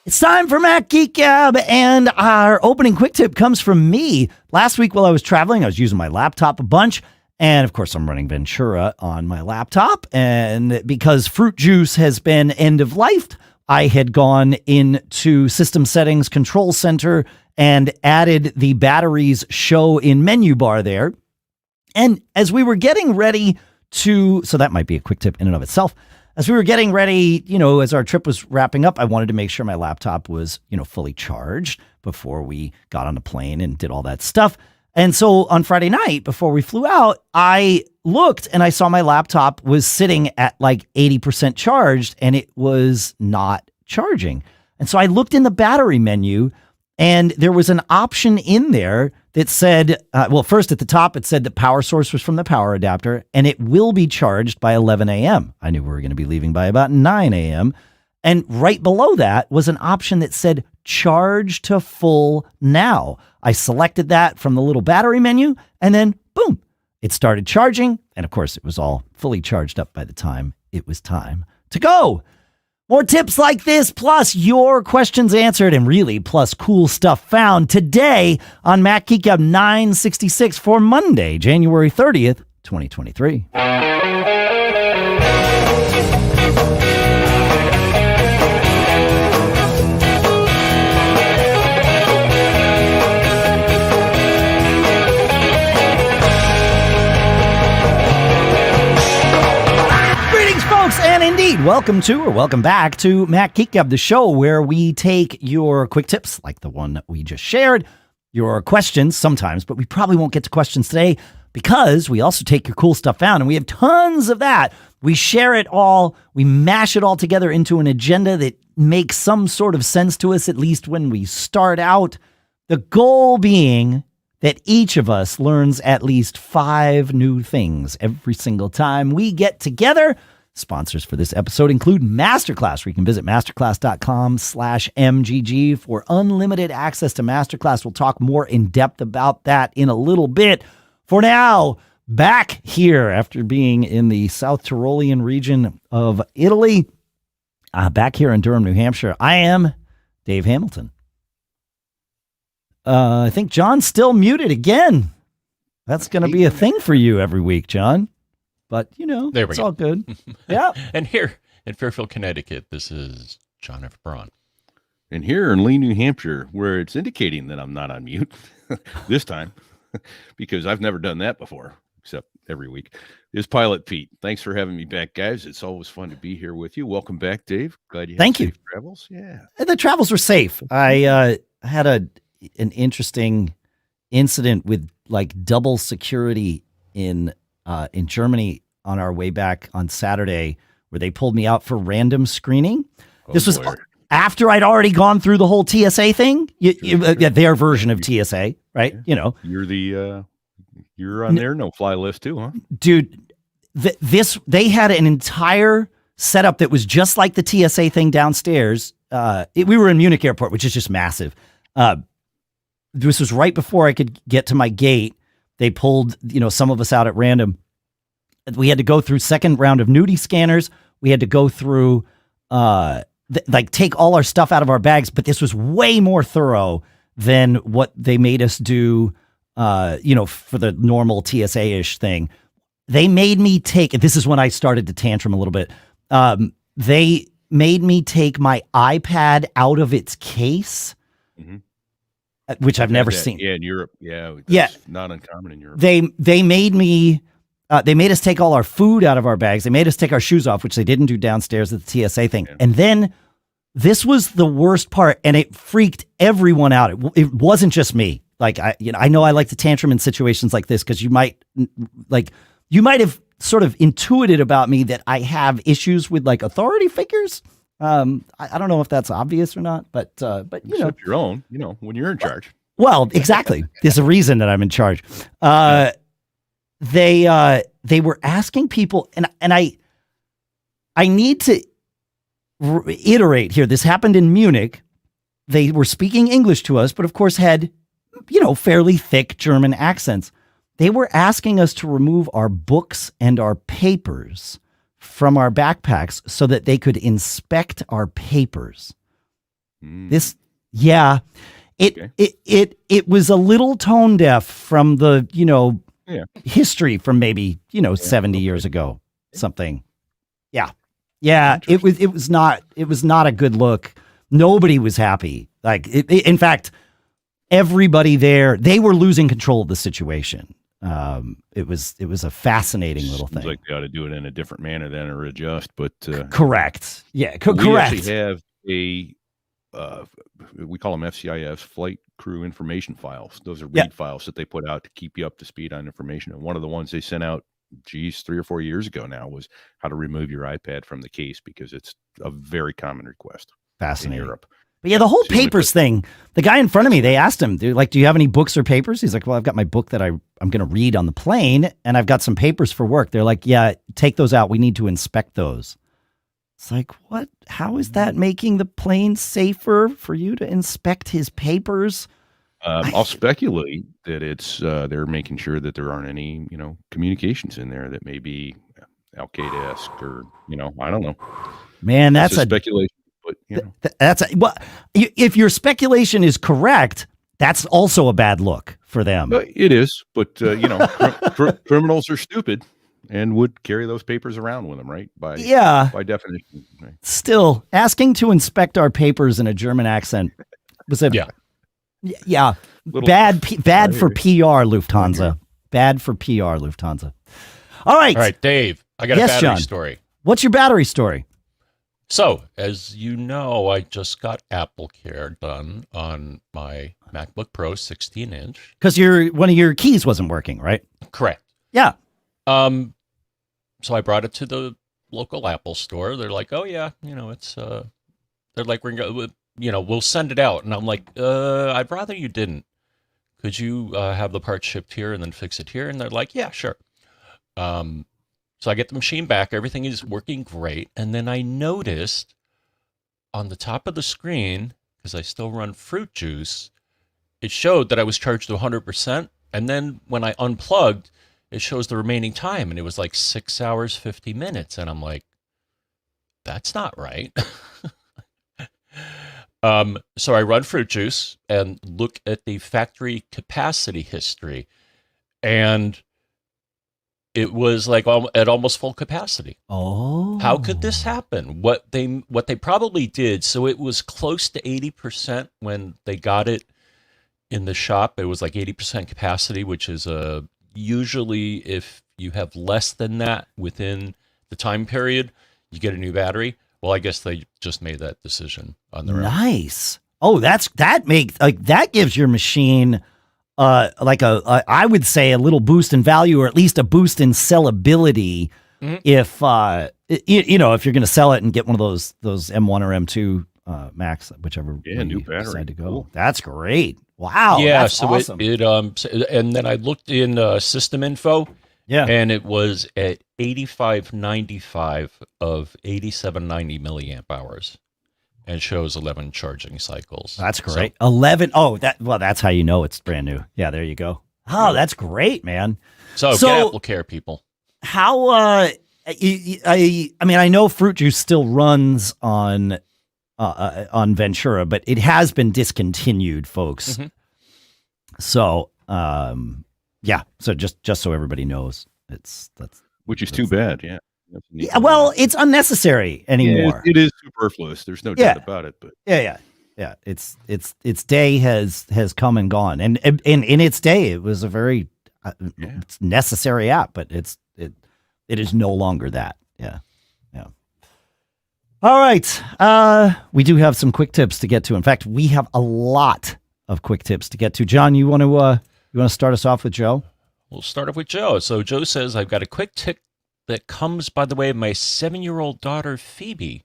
It's time for Mac Geek Gab, and our opening quick tip comes from me. Last week while I was traveling, I was using my laptop a bunch, and of course I'm running Ventura on my laptop, and because FruitJuice has been end of life, I had gone into System Settings, Control Center, and added the batteries show in menu bar there. And as we were getting ready to, so that might be a quick tip in and of itself. As we were getting ready, as our trip was wrapping up, I wanted to make sure my laptop was, fully charged before we got on the plane and did all that stuff. And so on Friday night, before we flew out, I looked and I saw my laptop was sitting at like 80% charged and it was not charging. And so I looked in the battery menu and there was an option in there that said, first at the top, it said the power source was from the power adapter and it will be charged by 11 a.m. I knew we were going to be leaving by about 9 a.m. And right below that was an option that said charge to full now. I selected that from the little battery menu and then boom, it started charging. And of course, it was all fully charged up by the time it was time to go. More tips like this, plus your questions answered, and really, plus cool stuff found today on Mac Geek Gab 966 for Monday, January 30th, 2023. And indeed, welcome back to Mac Geek Gab, the show where we take your quick tips, like the one that we just shared, your questions sometimes, but we probably won't get to questions today because we also take your cool stuff found, and we have tons of that. We share it all, we mash it all together into an agenda that makes some sort of sense to us, at least when we start out. The goal being that each of us learns at least 5 new things every single time we get together. Sponsors for this episode include Masterclass, where you can visit masterclass.com/MGG for unlimited access to Masterclass. We'll talk more in depth about that in a little bit. For now, back here after being in the South Tyrolean region of Italy, back here in Durham, New Hampshire, I am Dave Hamilton. I think John's still muted again. That's going to be a thing for you every week, John. But, it's all good. Yeah. And here in Fairfield, Connecticut, this is John F. Braun. And here in Lee, New Hampshire, where it's indicating that I'm not on mute this time, because I've never done that before, except every week, is Pilot Pete. Thanks for having me back, guys. It's always fun to be here with you. Welcome back, Dave. Glad you had safe travels. Yeah. The travels were safe. I had an interesting incident with double security in Germany on our way back on Saturday, where they pulled me out for random screening. This was after I'd already gone through the whole TSA thing. Their version of TSA, right? Yeah. You're on their no-fly list too, huh? Dude, they had an entire setup that was just like the TSA thing downstairs. We were in Munich Airport, which is just massive. This was right before I could get to my gate. They pulled, some of us out at random. We had to go through second round of nudie scanners. We had to go through, take all our stuff out of our bags. But this was way more thorough than what they made us do, for the normal TSA-ish thing. They made me take, this is when I started to tantrum a little bit. They made me take my iPad out of its case. Mm-hmm. Which I've never seen. Yeah, in Europe. Yeah, not uncommon in Europe. They made me. They made us take all our food out of our bags. They made us take our shoes off, which they didn't do downstairs at the TSA thing. Yeah. And then this was the worst part, and it freaked everyone out. It wasn't just me. I know I like to tantrum in situations like this because you might have sort of intuited about me that I have issues with authority figures. I don't know if that's obvious or not, but Except your own, when you're in charge. Well, exactly. There's a reason that I'm in charge. They were asking people, and I need to reiterate here. This happened in Munich. They were speaking English to us, but of course had, fairly thick German accents. They were asking us to remove our books and our papers from our backpacks so that they could inspect our papers. This, yeah, it was a little tone deaf from the, history from maybe, 70 years ago, something. Yeah. Yeah. It was not a good look. Nobody was happy. Like, in fact, everybody there, they were losing control of the situation. It was a fascinating little thing. Like they ought to do it in a different manner than or adjust, but correct. Yeah, correct. We actually have we call them FCIFs, flight crew information files. Those are read files that they put out to keep you up to speed on information. And one of the ones they sent out, 3 or 4 years ago now, was how to remove your iPad from the case, because it's a very common request. Fascinating. In Europe. But yeah, the whole papers thing, the guy in front of me, they asked him, do you have any books or papers? He's like, well, I've got my book that I'm going to read on the plane, and I've got some papers for work. They're like, yeah, take those out. We need to inspect those. It's like, what? How is that making the plane safer for you to inspect his papers? I'll speculate that it's they're making sure that there aren't any, communications in there that may be Al-Qaeda-esque, or, I don't know. Man, that's a speculation. But if your speculation is correct, that's also a bad look for them. It is, but criminals are stupid and would carry those papers around with them, right? By definition. Right? Still, asking to inspect our papers in a German accent was bad for PR, Lufthansa. Bad for PR, Lufthansa. All right, Dave. I got a battery story. What's your battery story? So, as you know, I just got AppleCare done on my MacBook Pro 16-inch. Because one of your keys wasn't working, right? Correct. Yeah. So I brought it to the local Apple store. They're like, oh, yeah, it's, they're like, we'll send it out. And I'm like, I'd rather you didn't. Could you have the part shipped here and then fix it here? And they're like, yeah, sure. So I get the machine back. Everything is working great. And then I noticed on the top of the screen, because I still run FruitJuice, it showed that I was charged to 100%. And then when I unplugged, it shows the remaining time. And it was like 6 hours, 50 minutes. And I'm like, that's not right. So I run FruitJuice and look at the factory capacity history. And it was like at almost full capacity. Oh, how could this happen? What they probably did. So it was close to 80% when they got it in the shop. It was like 80% capacity, which is usually if you have less than that within the time period, you get a new battery. Well, I guess they just made that decision on their own. Nice. Oh, that gives your machine I would say a little boost in value, or at least a boost in sellability. Mm-hmm. If if you're going to sell it and get one of those M1 or M2 Max, whichever new battery decide to go. Cool. That's great. Wow. Yeah. That's so awesome. and then I looked in system info. Yeah. And it was at 8595 of 8790 milliamp hours. And shows 11 charging cycles. That's great. So, 11. Oh, that's how you know it's brand new. Yeah, there you go. Oh, that's great, man. So get AppleCare, people. How? I mean, I know FruitJuice still runs on Ventura, but it has been discontinued, folks. Mm-hmm. So, yeah. So just so everybody knows, which is too bad. Yeah. Yeah, well, it's unnecessary anymore. Yeah, it is superfluous. There's no doubt about it. But yeah. Its day has come and gone, and in its day, it was a very it's necessary app, but it is no longer that. Yeah. All right, we do have some quick tips to get to. In fact, we have a lot of quick tips to get to. John, you want to start us off with Joe? We'll start off with Joe. So Joe says, I've got a quick tip that comes by the way of my 7-year-old daughter, Phoebe.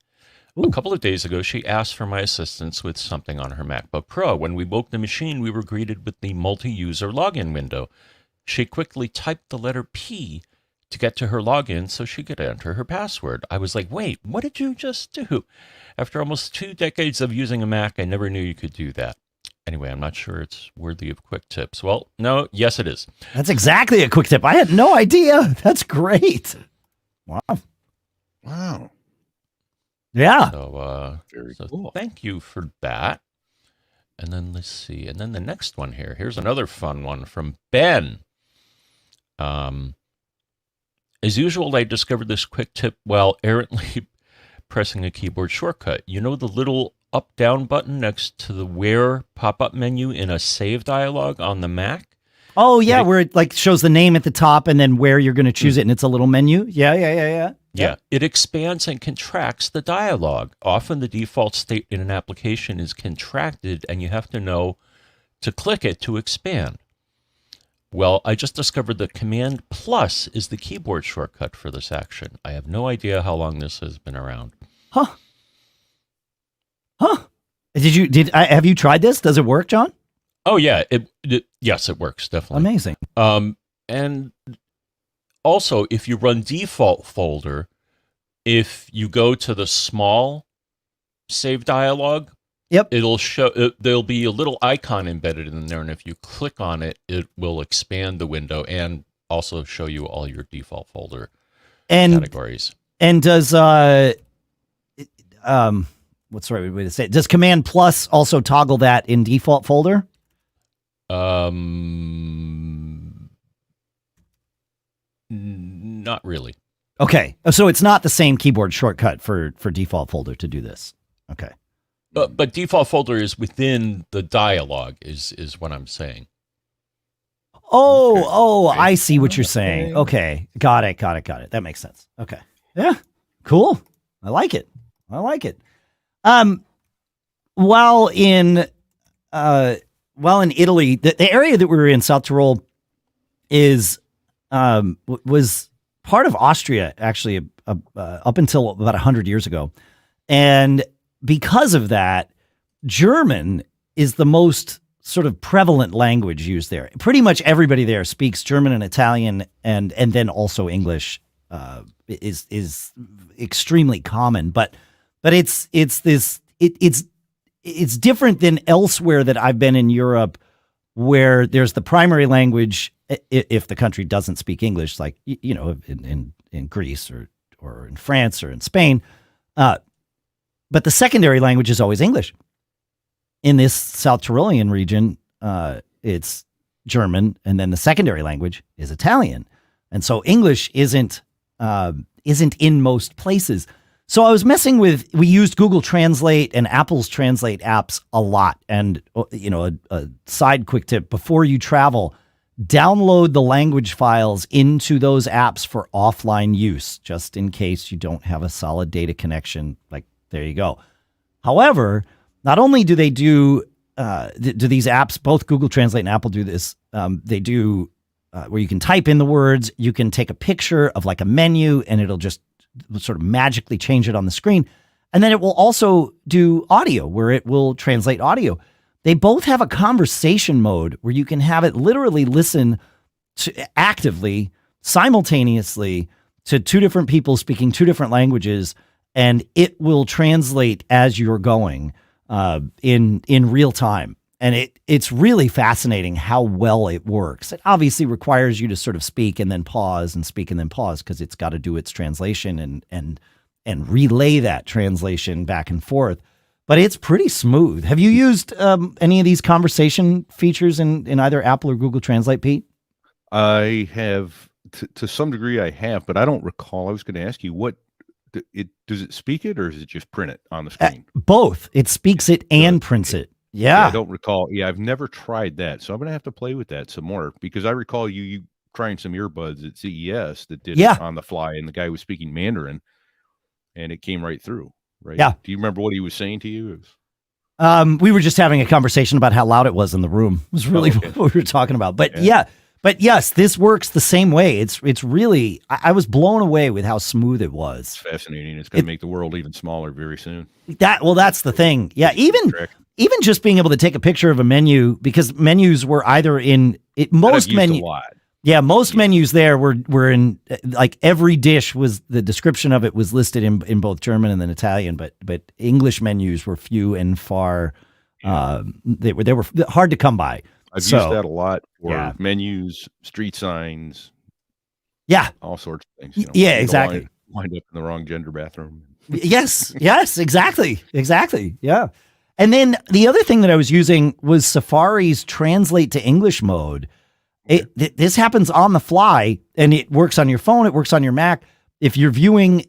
Ooh. A couple of days ago, she asked for my assistance with something on her MacBook Pro. When we woke the machine, we were greeted with the multi-user login window. She quickly typed the letter P to get to her login so she could enter her password. I was like, wait, what did you just do? After almost 2 decades of using a Mac, I never knew you could do that. Anyway, I'm not sure it's worthy of quick tips. Well, no, yes, it is. That's exactly a quick tip. I had no idea. That's great. Wow. Yeah. So, Very so cool. thank you for that. And then let's see. And then the next one here. Here's another fun one from Ben. As usual, I discovered this quick tip while errantly pressing a keyboard shortcut. You know the little up-down button next to the Where pop-up menu in a save dialog on the Mac? Oh, yeah, where it like shows the name at the top and then where you're going to choose it, and it's a little menu. Yeah. Yeah, it expands and contracts the dialog. Often the default state in an application is contracted, and you have to know to click it to expand. Well, I just discovered that Command-Plus is the keyboard shortcut for this action. I have no idea how long this has been around. Huh. Have you tried this? Does it work, John? Oh yeah, yes, it works definitely. Amazing. And also, if you run default folder, if you go to the small save dialog, yep, it'll show. There'll be a little icon embedded in there, and if you click on it, it will expand the window and also show you all your default folder categories. And does what's the right way to say it? Does Command Plus also toggle that in default folder? Not really. Okay, so it's not the same keyboard shortcut for default folder to do this. Okay, but default folder is within the dialog is what I'm saying. Oh, I see what you're saying. Okay, got it. That makes sense. Okay, yeah, cool. I like it. While in Italy, the area that we were in, South Tyrol, was part of Austria, actually, up until about 100 years ago. And because of that, German is the most sort of prevalent language used there. Pretty much everybody there speaks German and Italian, and then also English is extremely common. But it's different than elsewhere that I've been in Europe, where there's the primary language if the country doesn't speak English, like in Greece or in France or in Spain. But the secondary language is always English. In this South Tyrolean region, it's German, and then the secondary language is Italian, and so English isn't in most places. So I was messing with. We used Google Translate and Apple's Translate apps a lot, and a side quick tip: before you travel, download the language files into those apps for offline use, just in case you don't have a solid data connection. Like, there you go. However, not only do they do these apps, both Google Translate and Apple do this, they do where you can type in the words, you can take a picture of like a menu, and it'll just sort of magically change it on the screen. And then it will also do audio, where it will translate audio. They both have a conversation mode where you can have it literally listen to actively, simultaneously, to two different people speaking two different languages, and it will translate as you're going in real time. And it's really fascinating how well it works. It obviously requires you to sort of speak and then pause and speak and then pause, because it's got to do its translation and relay that translation back and forth. But it's pretty smooth. Have you used any of these conversation features in either Apple or Google Translate, Pete? I have, to some degree I have, but I don't recall. I was going to ask you, does it speak it, or does it just print it on the screen? Both. It speaks it and prints it. Yeah. I don't recall. Yeah, I've never tried that. So I'm going to have to play with that some more, because I recall you trying some earbuds at CES that did it on the fly, and the guy was speaking Mandarin, and it came right through. Right. Yeah. Do you remember what he was saying to you? We were just having a conversation about how loud it was in the room. It was really what we were talking about. But but yes, this works the same way. It's really, I was blown away with how smooth it was. It's fascinating. It's going to make the world even smaller very soon. That's the thing. Yeah. Even just being able to take a picture of a menu, because menus were either most menus there were in, like, every dish was, the description of it was listed in both German and then Italian, but English menus were few and far. They were hard to come by. I've used that a lot for menus, street signs. Yeah. All sorts of things. Yeah, exactly. Wind up in the wrong gender bathroom. Yes, exactly. Yeah. And then the other thing that I was using was Safari's translate to English mode. This happens on the fly, and it works on your phone. It works on your Mac. If you're viewing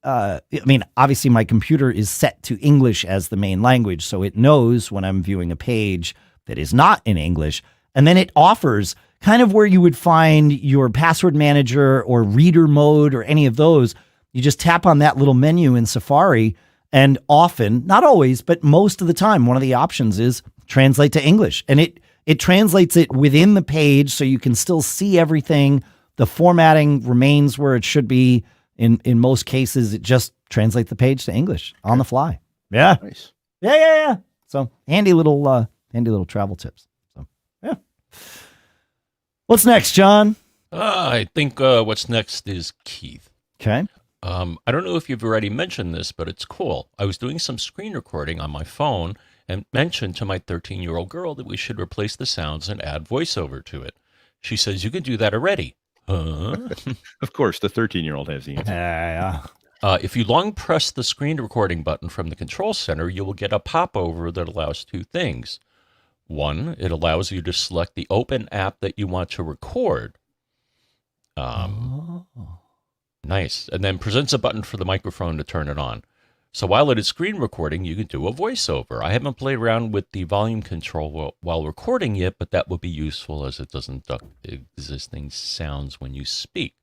obviously my computer is set to English as the main language, so it knows when I'm viewing a page that is not in English. And then it offers kind of where you would find your password manager or reader mode or any of those. You just tap on that little menu in Safari, and often, not always, but most of the time, one of the options is translate to English. And it translates it within the page so you can still see everything. The formatting remains where it should be. In most cases, it just translates the page to English on the fly. Yeah. Nice. Yeah. So handy little travel tips. So yeah. What's next, John? I think what's next is Keith. Okay. I don't know if you've already mentioned this, but it's cool. I was doing some screen recording on my phone and mentioned to my 13-year-old girl that we should replace the sounds and add voiceover to it. She says, "You can do that already." Of course, the 13-year-old has the answer. Yeah. If you long press the screen recording button from the control center, you will get a popover that allows two things. One, it allows you to select the open app that you want to record. Nice. And then presents a button for the microphone to turn it on. So while it is screen recording, you can do a voiceover. I haven't played around with the volume control while recording yet, but that will be useful as it doesn't duck existing sounds when you speak.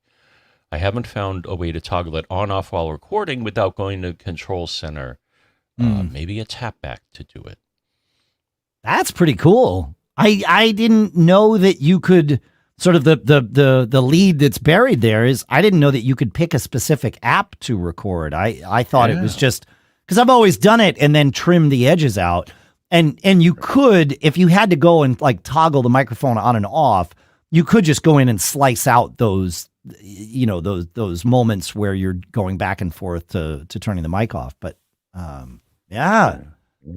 I haven't found a way to toggle it on-off while recording without going to Control Center. Maybe a tapback to do it. That's pretty cool. I didn't know that you could sort of the lead that's buried there is I didn't know that you could pick a specific app to record. I thought it was just because I've always done it and then trim the edges out. And you could, if you had to go and like toggle the microphone on and off, you could just go in and slice out those, those moments where you're going back and forth to turning the mic off. But yeah.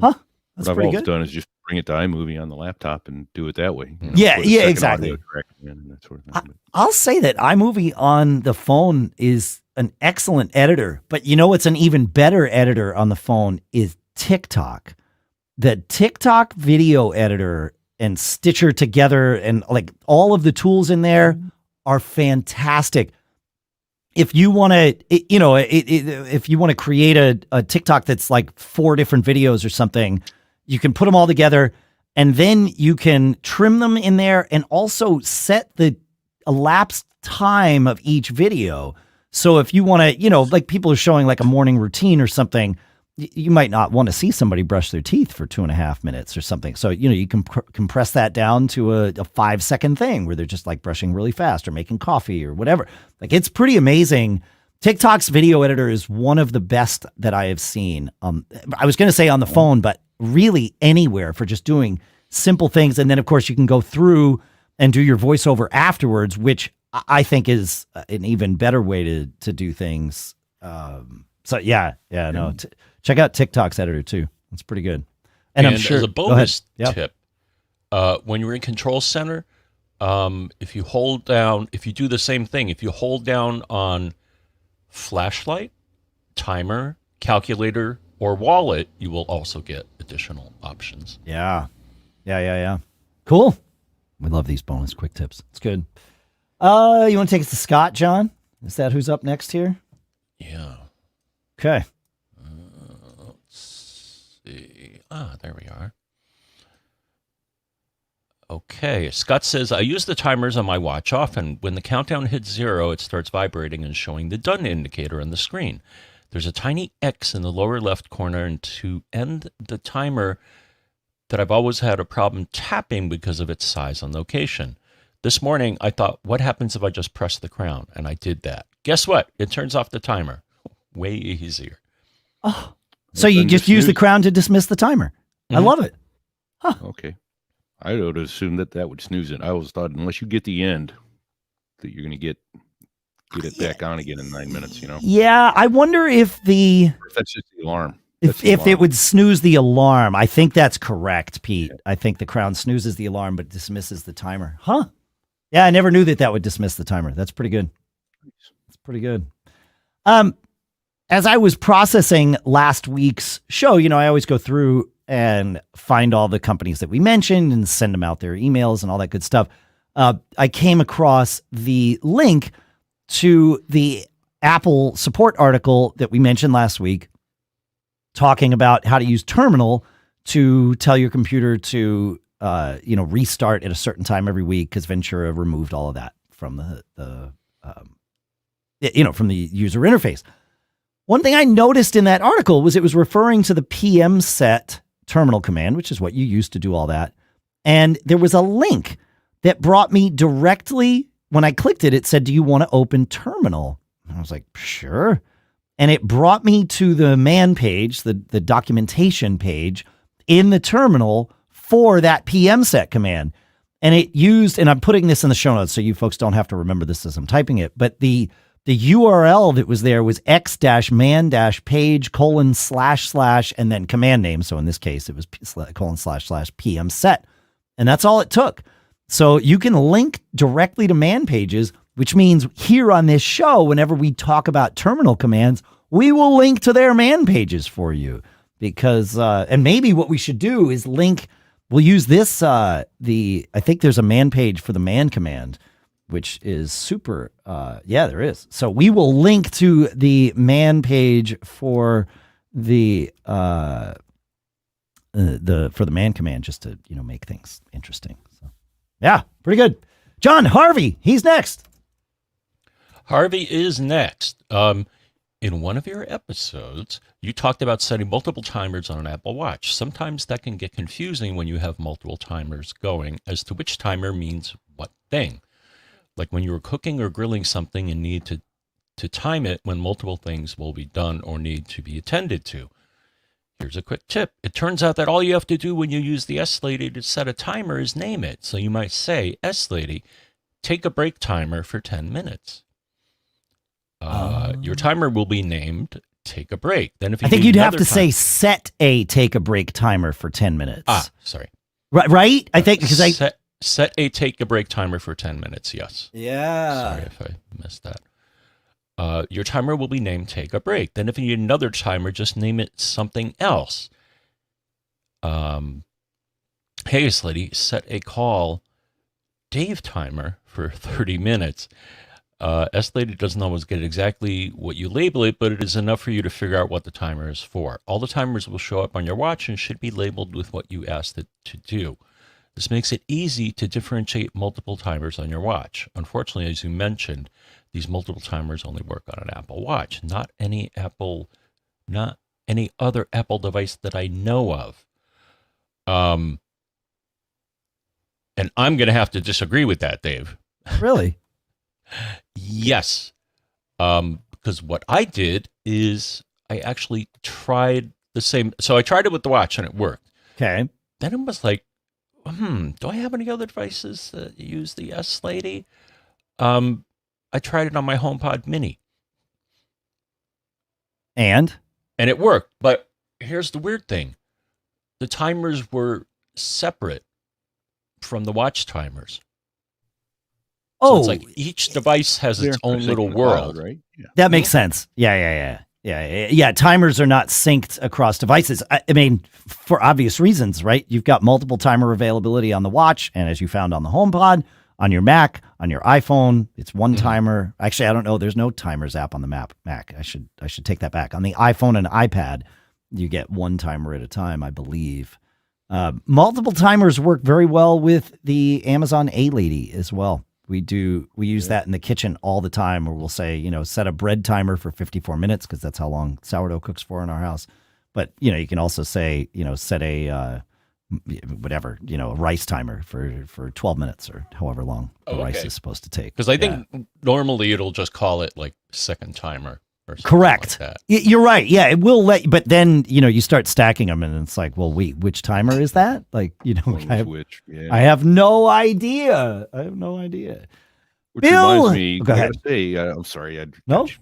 Huh? That's what I've pretty always good. done is just bring it to iMovie on the laptop and do it that way. Yeah, put a second exactly. audio track in and that sort of thing. I'll say that iMovie on the phone is an excellent editor, but you know what's an even better editor on the phone is TikTok. The TikTok video editor and Stitcher together and like all of the tools in there are fantastic. If you want to, if you want to create a TikTok that's like 4 different videos or something, you can put them all together and then you can trim them in there and also set the elapsed time of each video. So if you want to, like people are showing like a morning routine or something, you might not want to see somebody brush their teeth for 2.5 minutes or something. So, you can compress that down to a 5-second thing where they're just like brushing really fast or making coffee or whatever. Like it's pretty amazing. TikTok's video editor is one of the best that I have seen. I was going to say on the phone, but really anywhere for just doing simple things. And then of course you can go through and do your voiceover afterwards, which I think is an even better way to do things. Check out TikTok's editor too. It's pretty good. And I'm sure as a bonus tip, when you're in Control Center, if you do the same thing, if you hold down on flashlight, timer, calculator, or wallet, you will also get additional options. Yeah. Cool. We love these bonus quick tips. It's good. You want to take us to Scott, John? Is that who's up next here? Yeah. Okay. Let's see. There we are. Okay. Scott says, I use the timers on my watch often. When the countdown hits 0, it starts vibrating and showing the done indicator on the screen. There's a tiny X in the lower left corner, and to end the timer that I've always had a problem tapping because of its size and location. This morning, I thought, what happens if I just press the crown? And I did that. Guess what? It turns off the timer. Way easier. Oh, so you just use the crown to dismiss the timer. Mm-hmm. I love it. Huh. Okay. I would assume that would snooze it. I always thought unless you get the end, that you're going to get it back on again in 9 minutes, Yeah, I wonder if that's just the alarm. If it would snooze the alarm. I think that's correct, Pete. Yeah. I think the crown snoozes the alarm but dismisses the timer. Huh? Yeah, I never knew that would dismiss the timer. That's pretty good. That's pretty good. as I was processing last week's show, I always go through and find all the companies that we mentioned and send them out their emails and all that good stuff. I came across the link to the Apple support article that we mentioned last week, talking about how to use Terminal to tell your computer to, restart at a certain time every week, because Ventura removed all of that from the user interface. One thing I noticed in that article was it was referring to the PM set terminal command, which is what you use to do all that. And there was a link that brought me directly, when I clicked it, it said, do you want to open Terminal? And I was like, sure. And it brought me to the man page, the documentation page in the terminal for that PM set command. And it used, and I'm putting this in the show notes so you folks don't have to remember this as I'm typing it, but the URL that was there was x-man-page : / and then command name. So in this case, it was : / PM set. And that's all it took. So you can link directly to man pages, which means here on this show, whenever we talk about terminal commands, we will link to their man pages for you. Because, and maybe what we should do is we'll use this, I think there's a man page for the man command, which is super, there is. So we will link to the man page for the man command, just to, make things interesting. So, yeah, pretty good. John, Harvey, he's next. Harvey is next. In one of your episodes, you talked about setting multiple timers on an Apple Watch. Sometimes that can get confusing when you have multiple timers going as to which timer means what thing. Like when you were cooking or grilling something and need to time it when multiple things will be done or need to be attended to. Here's a quick tip. It turns out that all you have to do when you use the S-Lady to set a timer is name it. So you might say, S-Lady, take a break timer for 10 minutes. Your timer will be named take a break. Then if you I think you'd have to say set a take a break timer for 10 minutes. Sorry. Right? I think because set a take a break timer for 10 minutes. Yes. Yeah. Sorry if I missed that. Your timer will be named take a break. Then if you need another timer, just name it something else. Hey, S-Lady, set a call Dave timer for 30 minutes. S-Lady doesn't always get exactly what you label it, but it is enough for you to figure out what the timer is for. All the timers will show up on your watch and should be labeled with what you asked it to do. This makes it easy to differentiate multiple timers on your watch. Unfortunately, as you mentioned, these multiple timers only work on an Apple Watch, not any other Apple device that I know of. And I'm going to have to disagree with that, Dave. Really? Yes. Because what I did is I actually tried the same. So I tried it with the watch and it worked. Okay. Then it was like, do I have any other devices that use the S-Lady? I tried it on my HomePod Mini. And it worked. But here's the weird thing. The timers were separate from the watch timers. So it's like each device has its own little world. Cloud, right? Yeah. That makes sense. Yeah. Timers are not synced across devices. I mean, for obvious reasons, right? You've got multiple timer availability on the watch, and as you found on the HomePod, on your Mac, on your iPhone, it's one timer. Actually, I don't know. There's no timers app on the Mac. I should take that back. On the iPhone and iPad, you get one timer at a time, I believe. Multiple timers work very well with the Amazon A-Lady as well. We use that in the kitchen all the time, where we'll say, set a bread timer for 54 minutes because that's how long sourdough cooks for in our house. But, you can also say, set a a rice timer for 12 minutes or however long the rice is supposed to take. Because I think normally it'll just call it like second timer or something. Correct. Like that. You're right. Yeah, it will but then, you start stacking them and it's like, well, wait, which timer is that? Like, I have no idea. Which Bill! reminds me, Go ahead. Say, I'm sorry. Okay.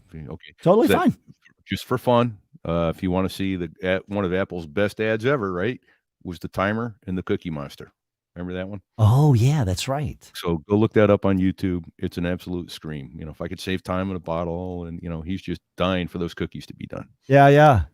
Totally fine. Just for fun, if you want to see one of Apple's best ads ever, right, was the timer and the Cookie Monster. Remember that one? Oh, yeah, that's right. So go look that up on YouTube. It's an absolute scream. You know, if I could save time in a bottle, and you know, he's just dying for those cookies to be done. Yeah, yeah.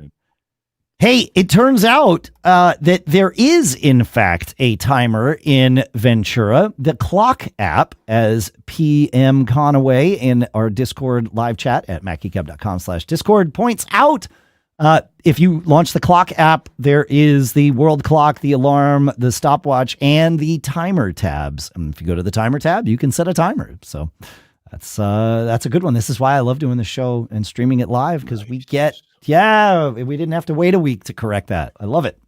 Hey, it turns out that there is, in fact, a timer in Ventura. The clock app, as PM Conaway in our Discord live chat at macgeekgab.com/Discord points out, if you launch the clock app, there is the world clock, the alarm, the stopwatch, and the timer tabs. And if you go to the timer tab, you can set a timer. So that's a good one. This is why I love doing the show and streaming it live, because we we didn't have to wait a week to correct that. I love it.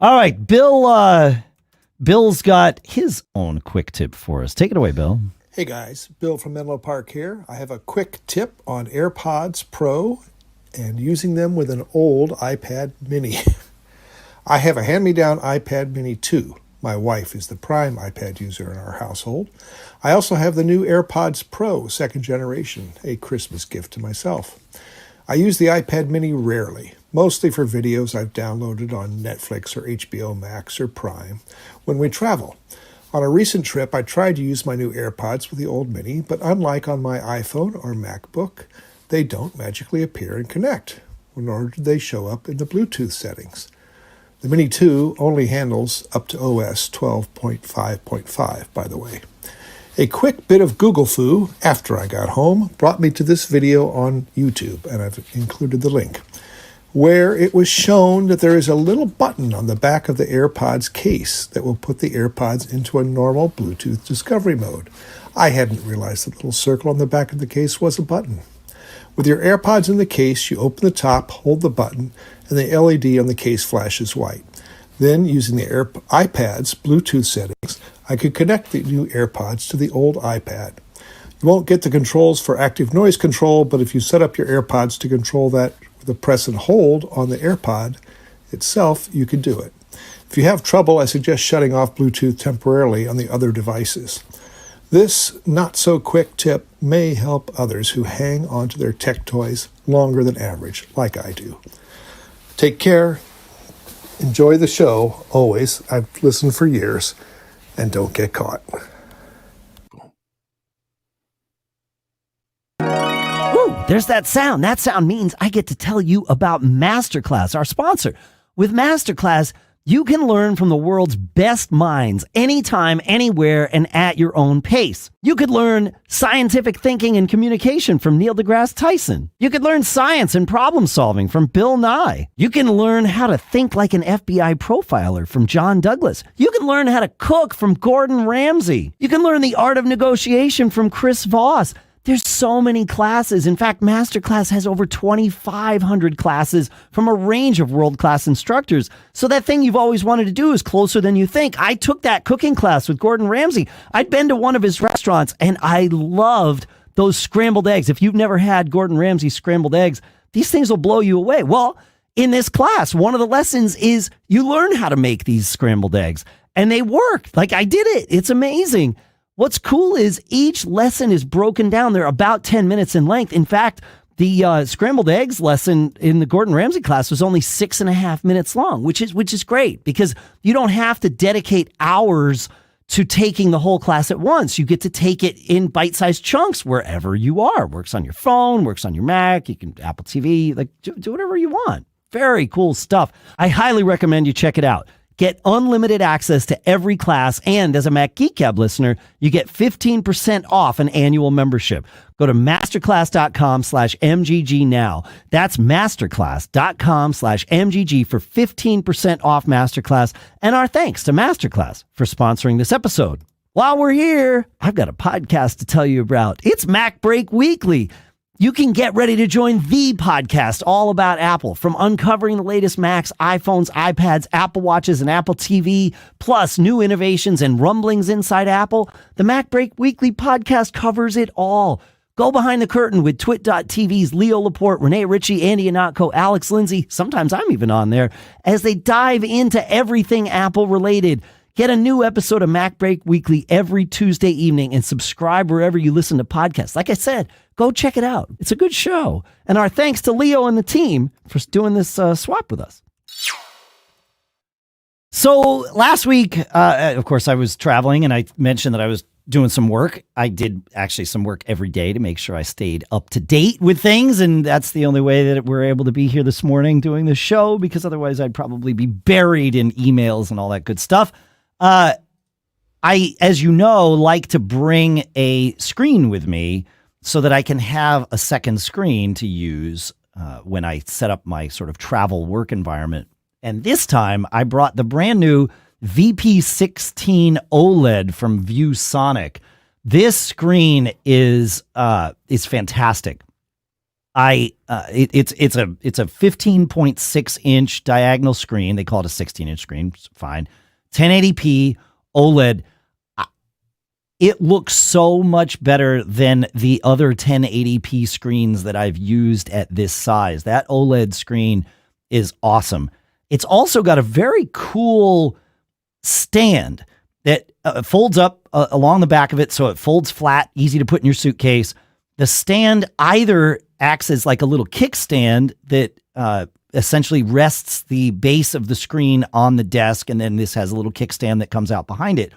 All right, Bill's got his own quick tip for us. Take it away, Bill. Hey guys, Bill from Menlo Park here. I have a quick tip on AirPods Pro and using them with an old iPad mini. I have a hand-me-down iPad mini 2. My wife is the prime iPad user in our household. I also have the new AirPods Pro 2nd generation, a Christmas gift to myself. I use the iPad mini rarely, mostly for videos I've downloaded on Netflix or HBO Max or Prime when we travel. On a recent trip, I tried to use my new AirPods with the old mini, but unlike on my iPhone or MacBook, they don't magically appear and connect, nor do they show up in the Bluetooth settings. The Mini 2 only handles up to OS 12.5.5, by the way. A quick bit of Google foo after I got home brought me to this video on YouTube, and I've included the link, where it was shown that there is a little button on the back of the AirPods case that will put the AirPods into a normal Bluetooth discovery mode. I hadn't realized the little circle on the back of the case was a button. With your AirPods in the case, you open the top, hold the button, and the LED on the case flashes white. Then, using the iPad's Bluetooth settings, I could connect the new AirPods to the old iPad. You won't get the controls for active noise control, but if you set up your AirPods to control that with a press and hold on the AirPod itself, you can do it. If you have trouble, I suggest shutting off Bluetooth temporarily on the other devices. This not-so-quick tip may help others who hang onto their tech toys longer than average, like I do. Take care. Enjoy the show, always. I've listened for years, and don't get caught. Woo, there's that sound. That sound means I get to tell you about Masterclass, our sponsor. With Masterclass, you can learn from the world's best minds anytime, anywhere, and at your own pace. You could learn scientific thinking and communication from Neil deGrasse Tyson. You could learn science and problem solving from Bill Nye. You can learn how to think like an FBI profiler from John Douglas. You can learn how to cook from Gordon Ramsay. You can learn the art of negotiation from Chris Voss. There's so many classes. In fact, Masterclass has over 2,500 classes from a range of world-class instructors. So that thing you've always wanted to do is closer than you think. I took that cooking class with Gordon Ramsay. I'd been to one of his restaurants, and I loved those scrambled eggs. If you've never had Gordon Ramsay scrambled eggs, these things will blow you away. Well, in this class, one of the lessons is you learn how to make these scrambled eggs, and they work. Like, I did it. It's amazing. What's cool is each lesson is broken down. They're about 10 minutes in length. In fact, the scrambled eggs lesson in the Gordon Ramsay class was only 6.5 minutes long, which is great because you don't have to dedicate hours to taking the whole class at once. You get to take it in bite-sized chunks wherever you are. Works on your phone, works on your Mac, you can Apple TV, like do whatever you want. Very cool stuff. I highly recommend you check it out. Get unlimited access to every class, and as a Mac Geek Gab listener, you get 15% off an annual membership. Go to masterclass.com/MGG now. That's masterclass.com/MGG for 15% off Masterclass, and our thanks to Masterclass for sponsoring this episode. While we're here, I've got a podcast to tell you about. It's MacBreak Weekly. You can get ready to join the podcast all about Apple, from uncovering the latest Macs, iPhones, iPads, Apple Watches, and Apple TV, plus new innovations and rumblings inside Apple. The MacBreak Weekly podcast covers it all. Go behind the curtain with Twit.tv's Leo Laporte, Rene Ritchie, Andy Leibovitz, Alex Lindsay, sometimes I'm even on there, as they dive into everything Apple related. Get a new episode of MacBreak Weekly every Tuesday evening and subscribe wherever you listen to podcasts. Like I said, go check it out. It's a good show. And our thanks to Leo and the team for doing this swap with us. So last week, of course, I was traveling and I mentioned that I was doing some work. I did actually some work every day to make sure I stayed up to date with things. And that's the only way that we're able to be here this morning doing the show, because otherwise I'd probably be buried in emails and all that good stuff. I, as you know, like to bring a screen with me so that I can have a second screen to use when I set up my sort of travel work environment. And this time I brought the brand new VP16 OLED from ViewSonic. This screen is fantastic. It's a 15.6 inch diagonal screen. They call it a 16 inch screen. Fine. 1080p OLED. It looks so much better than the other 1080p screens that I've used at this size. That OLED screen is awesome. It's also got a very cool stand that folds up along the back of it, so it folds flat, easy to put in your suitcase. The stand either acts as like a little kickstand that essentially rests the base of the screen on the desk, and then this has a little kickstand that comes out behind it.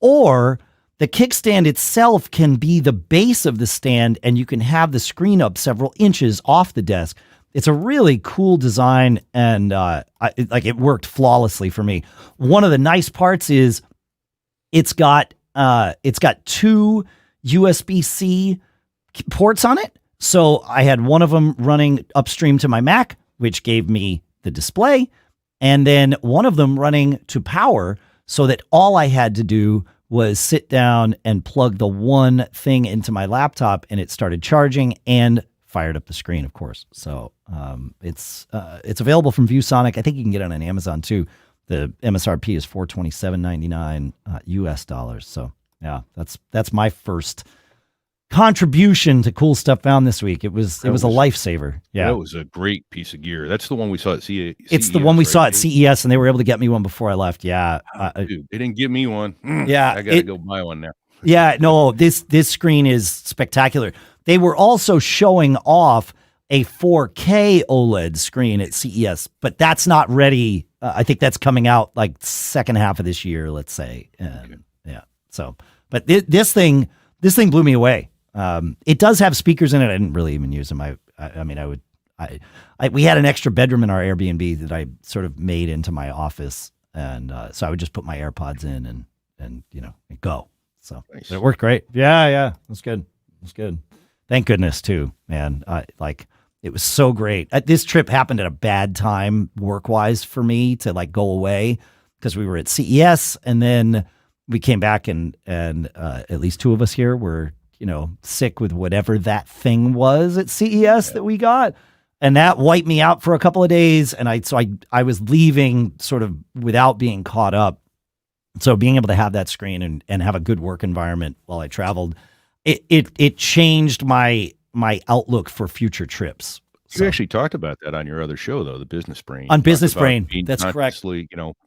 Or the kickstand itself can be the base of the stand, and you can have the screen up several inches off the desk. It's a really cool design, and it worked flawlessly for me. One of the nice parts is it's got two USB-C ports on it. So I had one of them running upstream to my Mac, which gave me the display, and then one of them running to power, so that all I had to do was sit down and plug the one thing into my laptop, and it started charging and fired up the screen, of course. So it's available from ViewSonic. I think you can get it on Amazon too. The MSRP is $427.99 US dollars. So yeah, that's my first contribution to cool stuff found this week. It was a lifesaver. Yeah, that was a great piece of gear. That's the one we saw at CES. It's the one we saw at CES, and they were able to get me one before I left. Yeah, dude, they didn't give me one. Yeah, I gotta go buy one now. Yeah, no, this screen is spectacular. They were also showing off a 4K OLED screen at CES, but that's not ready. I think that's coming out like second half of this year, let's say. Yeah. So, but this thing blew me away. It does have speakers in it. I didn't really even use them. We had an extra bedroom in our Airbnb that I sort of made into my office, and so I would just put my AirPods in and go. So nice. It worked great. Yeah, it was good. It was good. Thank goodness too, man. It was so great. This trip happened at a bad time work-wise for me to go away, because we were at CES, and then we came back and at least two of us here were sick with whatever that thing was at CES that we got, and that wiped me out for a couple of days. And I was leaving sort of without being caught up. So being able to have that screen and have a good work environment while I traveled, it changed my outlook for future trips. You actually talked about that on your other show, though, the Business Brain. On Business Brain, that's correct.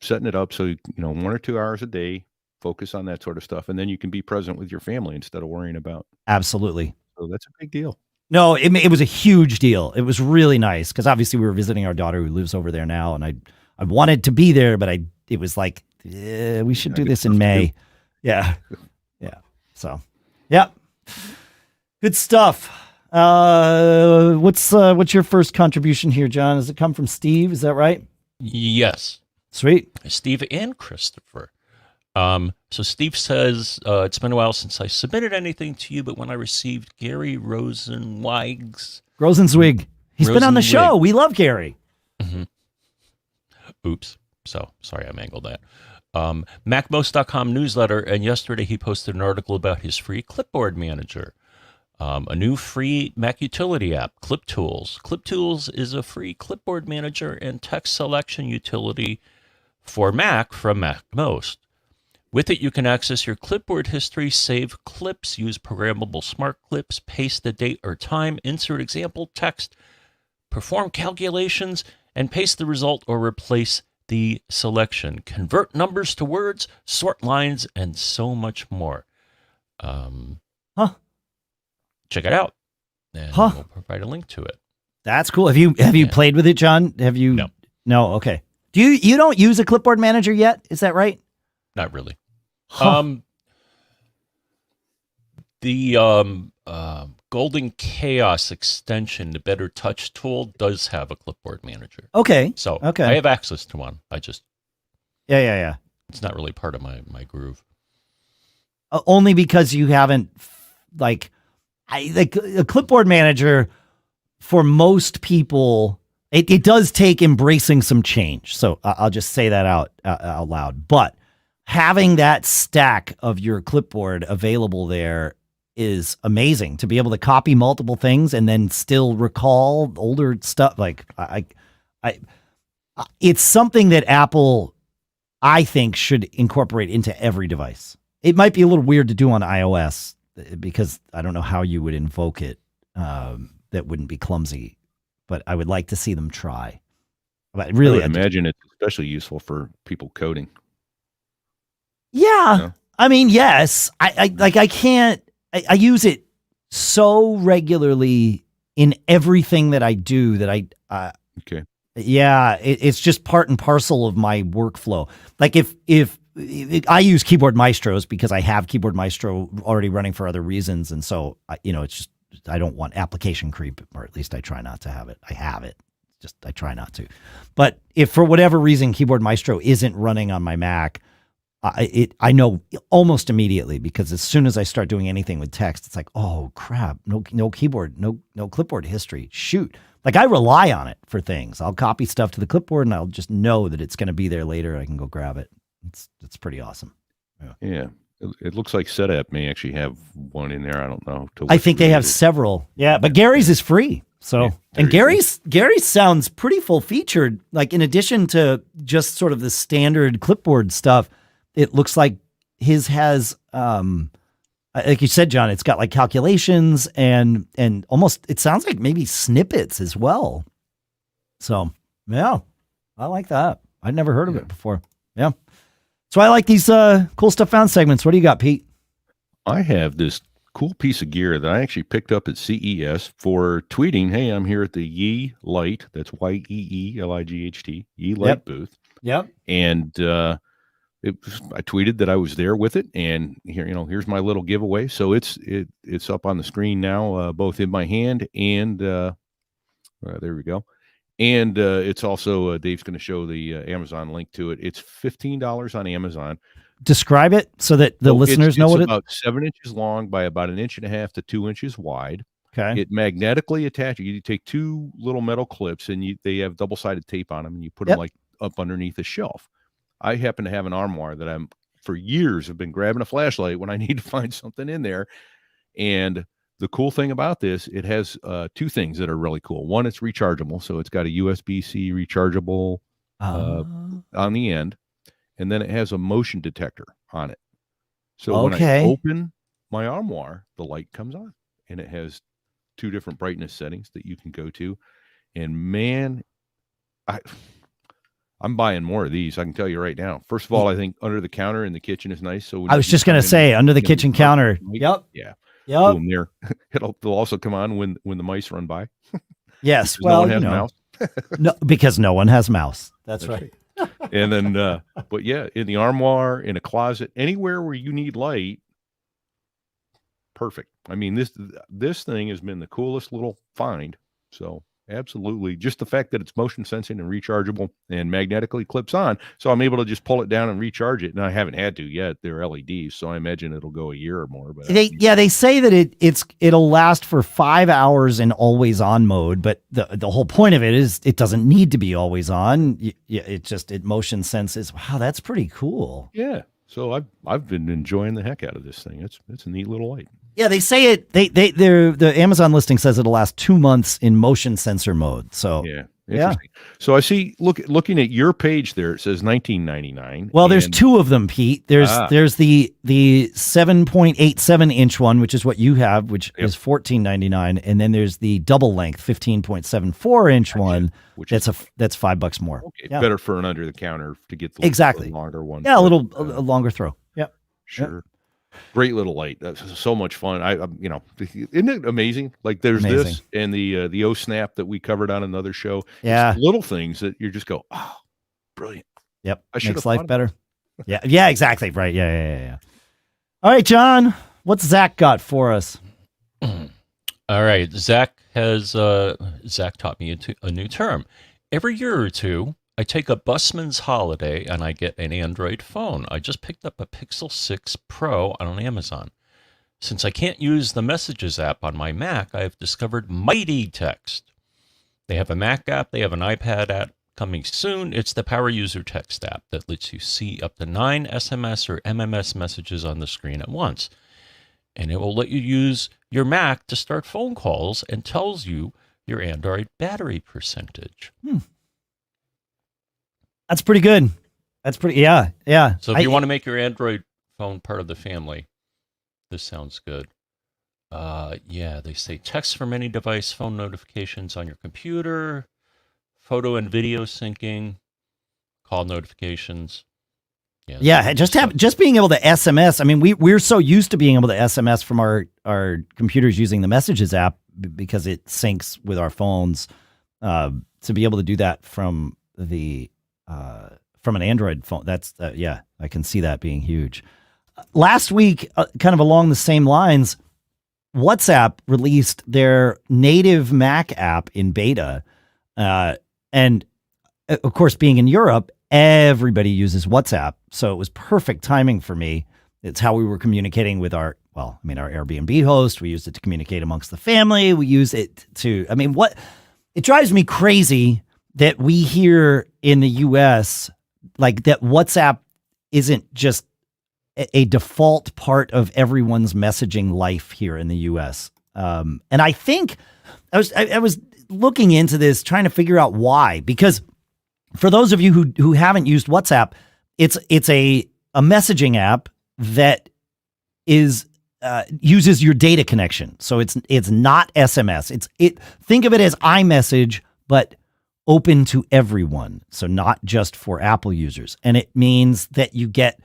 Setting it up so 1 or 2 hours a day, focus on that sort of stuff, and then you can be present with your family instead of worrying about. Absolutely. So that's a big deal. No, it was a huge deal. It was really nice, because obviously we were visiting our daughter who lives over there now, and I wanted to be there, but it was like, we should do this in May. Yeah. So, yeah. Good stuff. What's your first contribution here, John? Does it come from Steve? Is that right? Yes. Sweet. Steve and Christopher. So Steve says, it's been a while since I submitted anything to you, but when I received Gary Rosenzweig. He's been on the show. We love Gary. Mm-hmm. Oops. So sorry I mangled that. MacMost.com newsletter, and yesterday he posted an article about his free Clipboard manager. A new free Mac utility app, ClipTools. ClipTools is a free clipboard manager and text selection utility for Mac from MacMost. With it, you can access your clipboard history, save clips, use programmable smart clips, paste the date or time, insert example text, perform calculations, and paste the result or replace the selection, convert numbers to words, sort lines, and so much more. Check it out, and we'll provide a link to it. That's cool. Have you played with it, John? Have you? No. No. Okay. You don't use a clipboard manager yet? Is that right? Not really. Huh. The Golden Chaos extension, the Better Touch tool, does have a clipboard manager. Okay. So Okay. I have access to one. I just Yeah. it's not really part of my groove. Only because you haven't like a clipboard manager for most people. It does take embracing some change. So I'll just say that out loud. But having that stack of your clipboard available there is amazing, to be able to copy multiple things and then still recall older stuff. Like it's something that Apple, I think, should incorporate into every device. It might be a little weird to do on iOS because I don't know how you would invoke it. That wouldn't be clumsy, but I would like to see them try. But really, I would imagine it's especially useful for people coding. Yeah. No? I mean, yes. I use it so regularly in everything that I do that Okay. yeah, it's just part and parcel of my workflow. Like if I use Keyboard Maestros because I have Keyboard Maestro already running for other reasons. And so, it's just, I don't want application creep, or at least I try not to have it. I have it. Just, I try not to. But if for whatever reason Keyboard Maestro isn't running on my Mac, I know almost immediately, because as soon as I start doing anything with text, it's like, oh crap, no keyboard, no clipboard history. Shoot. Like I rely on it for things. I'll copy stuff to the clipboard and I'll just know that it's going to be there later. I can go grab it. It's pretty awesome. Yeah. It looks like SetApp may actually have one in there. I don't know. I think they have several. Yeah, but Gary's is free. So, Yeah, and Gary's sounds pretty full featured. Like in addition to just sort of the standard clipboard stuff, it looks like his has, like you said, John, it's got like calculations and almost, it sounds like maybe snippets as well. So yeah, I like that. I'd never heard of it before. Yeah. So I like these cool stuff found segments. What do you got, Pete? I have this cool piece of gear that I actually picked up at CES for tweeting. Hey, I'm here at the YeeLight. That's YeeLight YeeLight booth. Yep. And I tweeted that I was there with it, and here's my little giveaway. So it's up on the screen now, both in my hand and there we go. And it's also Dave's going to show the Amazon link to it. It's $15 on Amazon. Describe it so that the listeners know what it's about 7 inches long by about 1.5 inches to 2 inches wide. Okay. It magnetically attaches. You take two little metal clips, and they have double-sided tape on them, and you put them like up underneath a shelf. I happen to have an armoire that for years have been grabbing a flashlight when I need to find something in there. And the cool thing about this, it has two things that are really cool. One, it's rechargeable. So it's got a USB-C rechargeable on the end. And then it has a motion detector on it. So when I open my armoire, the light comes on. And it has two different brightness settings that you can go to. And man, I'm buying more of these. I can tell you right now. First of all, I think under the counter in the kitchen is nice. So I was just going to say under the kitchen counter. Yep. Yeah. Yep. Boom, there. It'll also come on when the mice run by. Yes. Well, no one has a mouse. No, because no one has mouse. That's right. And then, but yeah, in the armoire, in a closet, anywhere where you need light, perfect. I mean, this thing has been the coolest little find. So absolutely, just the fact that it's motion sensing and rechargeable and magnetically clips on, so I'm able to just pull it down and recharge it. And I haven't had to yet. They're LEDs, so I imagine it'll go a year or more. But they say that it'll last for 5 hours in always on mode. But the whole point of it is it doesn't need to be always on. It motion senses. Wow, that's pretty cool. Yeah. So I've been enjoying the heck out of this thing. It's a neat little light. Yeah, they say the Amazon listing says it'll last 2 months in motion sensor mode. So yeah. Interesting. So I see, looking at your page there, it says $19.99. Well, there's two of them, Pete. There's the 7.87 inch one, which is what you have, which is $14.99, and then there's the double length 15.74 inch one, which that's $5 more. Okay, better for an under the counter to get the longer one. Yeah, a longer throw. Yep. Sure. Yep. Great little light. That's so much fun. Isn't it amazing? Like there's this and the O snap that we covered on another show. Yeah. It's little things that you just go, oh, brilliant. Yep. I should Makes have life thought better. Yeah. Yeah, exactly. Right. Yeah. All right, John, what's Zach got for us? All right. Zach taught me a new term. Every year or two, I take a busman's holiday and I get an Android phone. I just picked up a Pixel 6 Pro on Amazon. Since I can't use the Messages app on my Mac, I have discovered MightyText. They have a Mac app. They have an iPad app coming soon. It's the Power User Text app that lets you see up to 9 SMS or MMS messages on the screen at once. And it will let you use your Mac to start phone calls and tells you your Android battery percentage. That's pretty good. Yeah. So if you want to make your Android phone part of the family, this sounds good. They say text from any device, phone notifications on your computer, photo and video syncing, call notifications. Yeah, just being able to SMS. I mean, we're so used to being able to SMS from our computers using the Messages app because it syncs with our phones. To be able to do that from an Android phone, that's I can see that being huge. Last week, kind of along the same lines, WhatsApp released their native Mac app in beta, and of course, being in Europe, everybody uses WhatsApp, so it was perfect timing for me. It's how we were communicating with our Airbnb host. We used it to communicate amongst the family. We use it to, it drives me crazy that we here in the US, like that WhatsApp isn't just a default part of everyone's messaging life here in the US. And I think I was looking into this, trying to figure out why, because for those of you who haven't used WhatsApp, it's a messaging app that uses your data connection. So it's not SMS. Think of it as iMessage, but open to everyone. So not just for Apple users. And it means that you get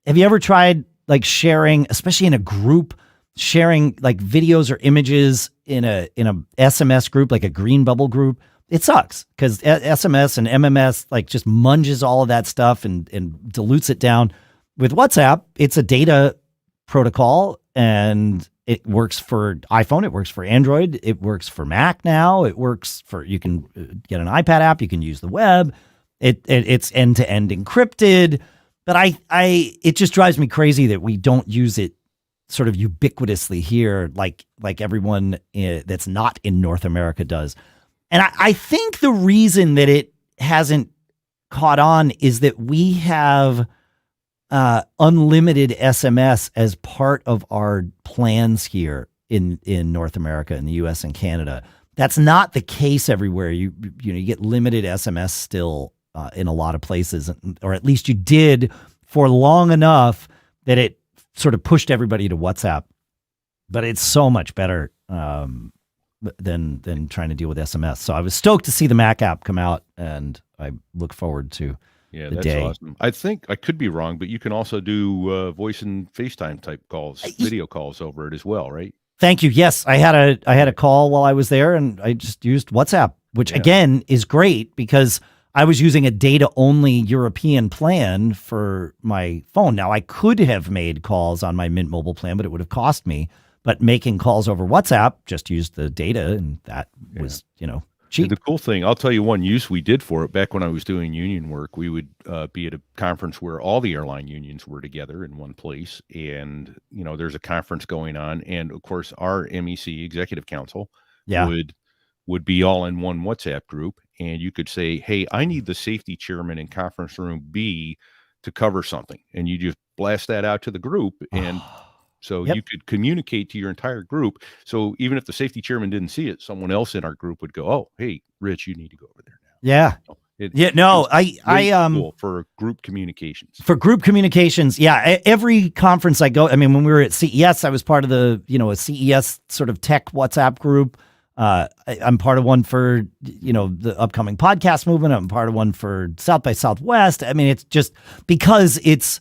have you ever tried sharing, especially in a group, sharing videos or images in a SMS group, like a green bubble group? It sucks because SMS and MMS just munges all of that stuff and dilutes it down. With WhatsApp, it's a data protocol and it works for iPhone. It works for Android. It works for Mac now. It works for, you can get an iPad app. You can use the web. It's end-to-end encrypted. But it just drives me crazy that we don't use it sort of ubiquitously here like everyone that's not in North America does. And I think the reason that it hasn't caught on is that we have unlimited SMS as part of our plans here in North America, in the US and Canada. That's not the case everywhere. You get limited SMS still in a lot of places, or at least you did for long enough that it sort of pushed everybody to WhatsApp. But it's so much better than trying to deal with SMS. So I was stoked to see the Mac app come out, and I look forward to the that's day. awesome. I think I could be wrong, but you can also do voice and FaceTime type calls, video calls over it as well, right? Thank you. Yes, I had a call while I was there, and I just used WhatsApp, which again is great because I was using a data-only European plan for my phone. Now, I could have made calls on my Mint Mobile plan, but it would have cost me. But making calls over WhatsApp, just used the data, and that was, cheap. And the cool thing, I'll tell you one use we did for it. Back when I was doing union work, we would be at a conference where all the airline unions were together in one place. And, there's a conference going on. And, of course, our MEC, Executive Council, would be all in one WhatsApp group. And you could say, hey, I need the safety chairman in conference room B to cover something. And you just blast that out to the group. And so you could communicate to your entire group. So even if the safety chairman didn't see it, someone else in our group would go, oh, hey, Rich, you need to go over there now. Yeah. Cool for group communications. For group communications, every conference I go, when we were at CES, I was part of the, a CES sort of tech WhatsApp group. I'm part of one for, the upcoming podcast movement. I'm part of one for South by Southwest. It's just because it's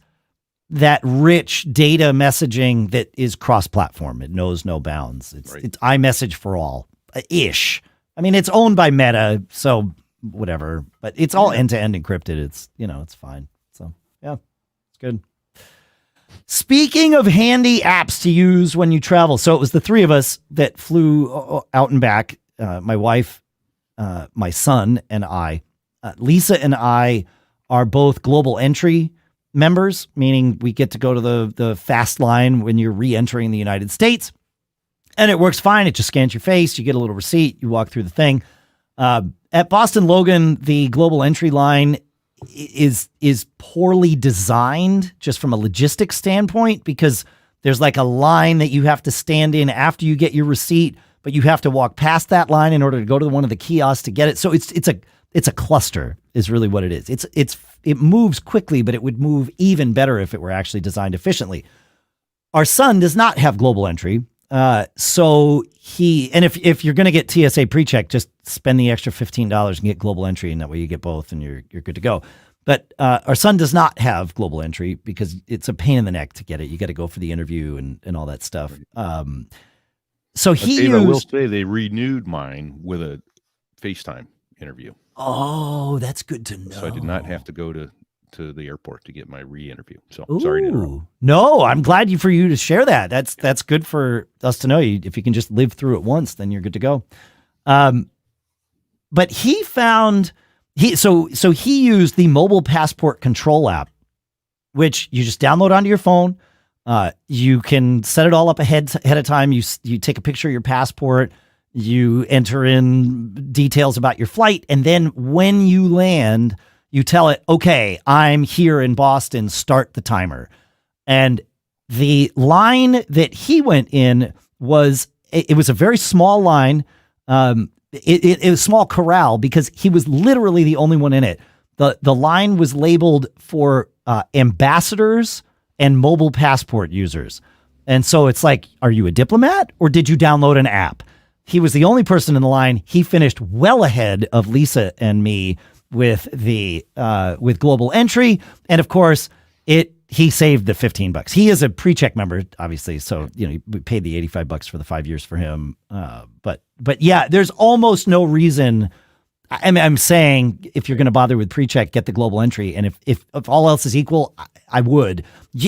that rich data messaging that is cross-platform. It knows no bounds. It's iMessage for all ish. It's owned by Meta, so whatever, but it's all end-to-end encrypted. It's, it's fine. So yeah, it's good. Speaking of handy apps to use when you travel. So it was the three of us that flew out and back. My wife, my son, and I. Lisa and I are both global entry members, meaning we get to go to the fast line when you're re-entering the United States. And it works fine. It just scans your face. You get a little receipt. You walk through the thing. At Boston Logan, the global entry line is poorly designed just from a logistics standpoint, because there's like a line that you have to stand in after you get your receipt, but you have to walk past that line in order to go to one of the kiosks to get it. So it's a cluster is really what it is. It moves quickly, but it would move even better if it were actually designed efficiently. Our son does not have global entry. So if you're going to get TSA PreCheck, just spend the extra $15 and get global entry, and that way you get both and you're good to go. But our son does not have global entry because it's a pain in the neck to get it. You got to go for the interview and all that stuff. So Dave, I will say they renewed mine with a FaceTime interview. Oh, that's good to know. So I did not have to go to the airport to get my re-interview. So sorry to interrupt. No, I'm glad for you to share that. That's good for us to know. If you can just live through it once, then you're good to go. But he found he used the mobile passport control app, which you just download onto your phone. You can set it all up ahead of time. You take a picture of your passport. You enter in details about your flight, and then when you land, you tell it, okay, I'm here in Boston, start the timer. And the line that he went in was a very small line. It was a small corral because he was literally the only one in it. The line was labeled for ambassadors and mobile passport users. And so it's like, are you a diplomat or did you download an app? He was the only person in the line. He finished well ahead of Lisa and me with global entry, and of course he saved the $15. He is a PreCheck member, obviously, so we paid the $85 for the 5 years for him. But yeah, there's almost no reason. I'm saying if you're going to bother with PreCheck, get the global entry, and if all else is equal, I would.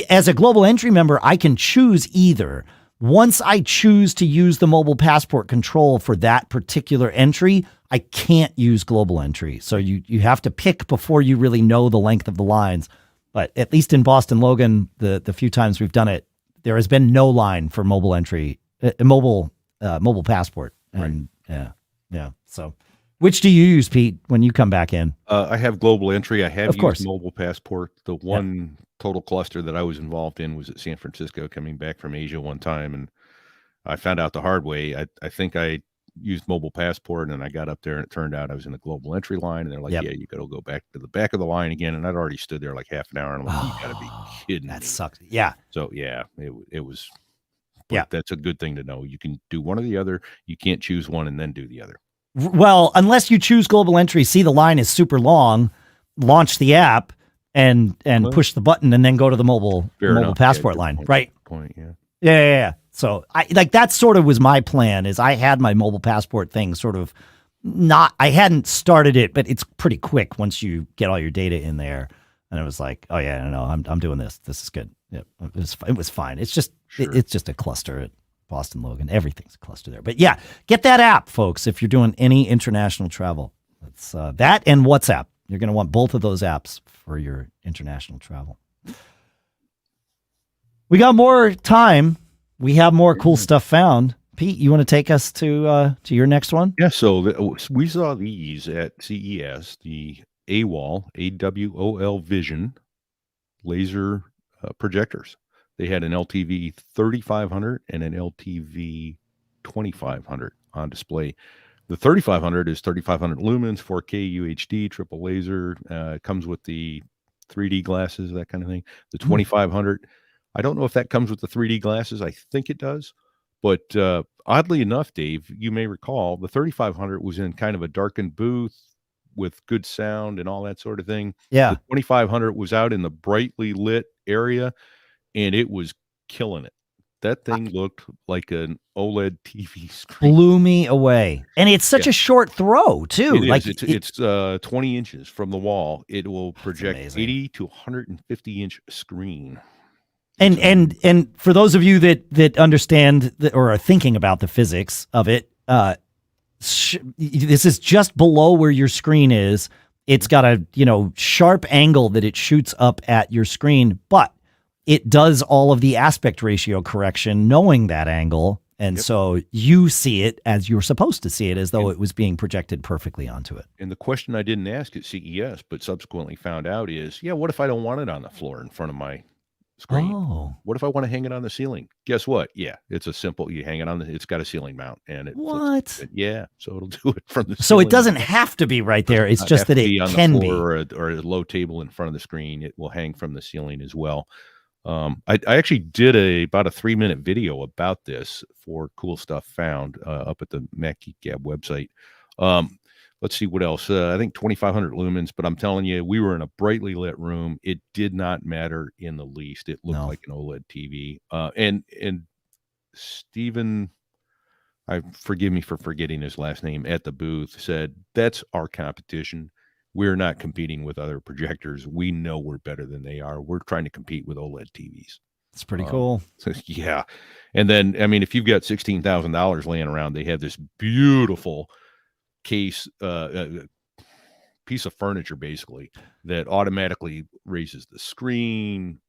As a global entry member, I can choose either. Once I choose to use the mobile passport control for that particular entry, I can't use global entry. So you have to pick before you really know the length of the lines. But at least in Boston Logan, the few times we've done it, there has been no line for mobile entry, mobile passport. And right. Yeah. So which do you use, Pete, when you come back in? I have global entry. I have of course. used mobile passport. The one total cluster that I was involved in was at San Francisco, coming back from Asia one time, and I found out the hard way. I think I used mobile passport, and I got up there, and it turned out I was in the global entry line, and they're like, yeah, you got to go back to the back of the line again, and I'd already stood there like half an hour, and I'm like, you got to be kidding me. That sucked. Yeah. So yeah, it was. That's a good thing to know. You can do one or the other. You can't choose one and then do the other. Well, unless you choose global entry, see the line is super long, launch the app and push the button and then go to the mobile passport line. Point, right. Point, yeah. Yeah. So that sort of was my plan. Is I had my mobile passport thing sort of I hadn't started it, but it's pretty quick once you get all your data in there. And it was like, oh yeah, no, I'm doing this. This is good. Yeah, it was fine. It's just it's just a cluster at Boston Logan. Everything's a cluster there. But yeah, get that app, folks, if you're doing any international travel. It's that and WhatsApp. You're going to want both of those apps for your international travel. We got more time. We have more cool stuff found. Pete, you want to take us to your next one? Yeah, so we saw these at CES, the AWOL, AWOL Vision laser projectors. They had an LTV 3500 and an LTV 2500 on display. The 3500 is 3500 lumens, 4K UHD, triple laser. Comes with the 3D glasses, that kind of thing. The 2500, I don't know if that comes with the 3D glasses. I think it does. But oddly enough, Dave, you may recall, the 3500 was in kind of a darkened booth with good sound and all that sort of thing. Yeah. The 2500 was out in the brightly lit area, and it was killing it. That thing looked like an OLED TV screen. Blew me away. And it's such a short throw, too. It is. It's 20 inches from the wall. It will project amazing. 80 to 150 inch screen. And for those of you that understand or are thinking about the physics of it, this is just below where your screen is. It's got a sharp angle that it shoots up at your screen, but it does all of the aspect ratio correction, knowing that angle, and so you see it as you're supposed to see it, as though it was being projected perfectly onto it. And the question I didn't ask at CES, but subsequently found out is, what if I don't want it on the floor in front of my screen? Oh. What if I want to hang it on the ceiling? Guess what? Yeah, it's a simple. You hang it on it's got a ceiling mount, and it. What? So it'll do it from the. So ceiling it doesn't have to be right there. It's just that it can be. Or a low table in front of the screen. It will hang from the ceiling as well. I actually did about a 3-minute video about this for Cool Stuff Found up at the Mac Geek Gab website. Let's see what else. I think 2,500 lumens, but I'm telling you, we were in a brightly lit room. It did not matter in the least. It looked like an OLED TV. And Stephen, forgive me for forgetting his last name, at the booth said, that's our competition. We're not competing with other projectors. We know we're better than they are. We're trying to compete with OLED TVs. It's pretty cool. Yeah. And then, I mean, if you've got $16,000 laying around, they have this beautiful case, piece of furniture, basically, that automatically raises the screen,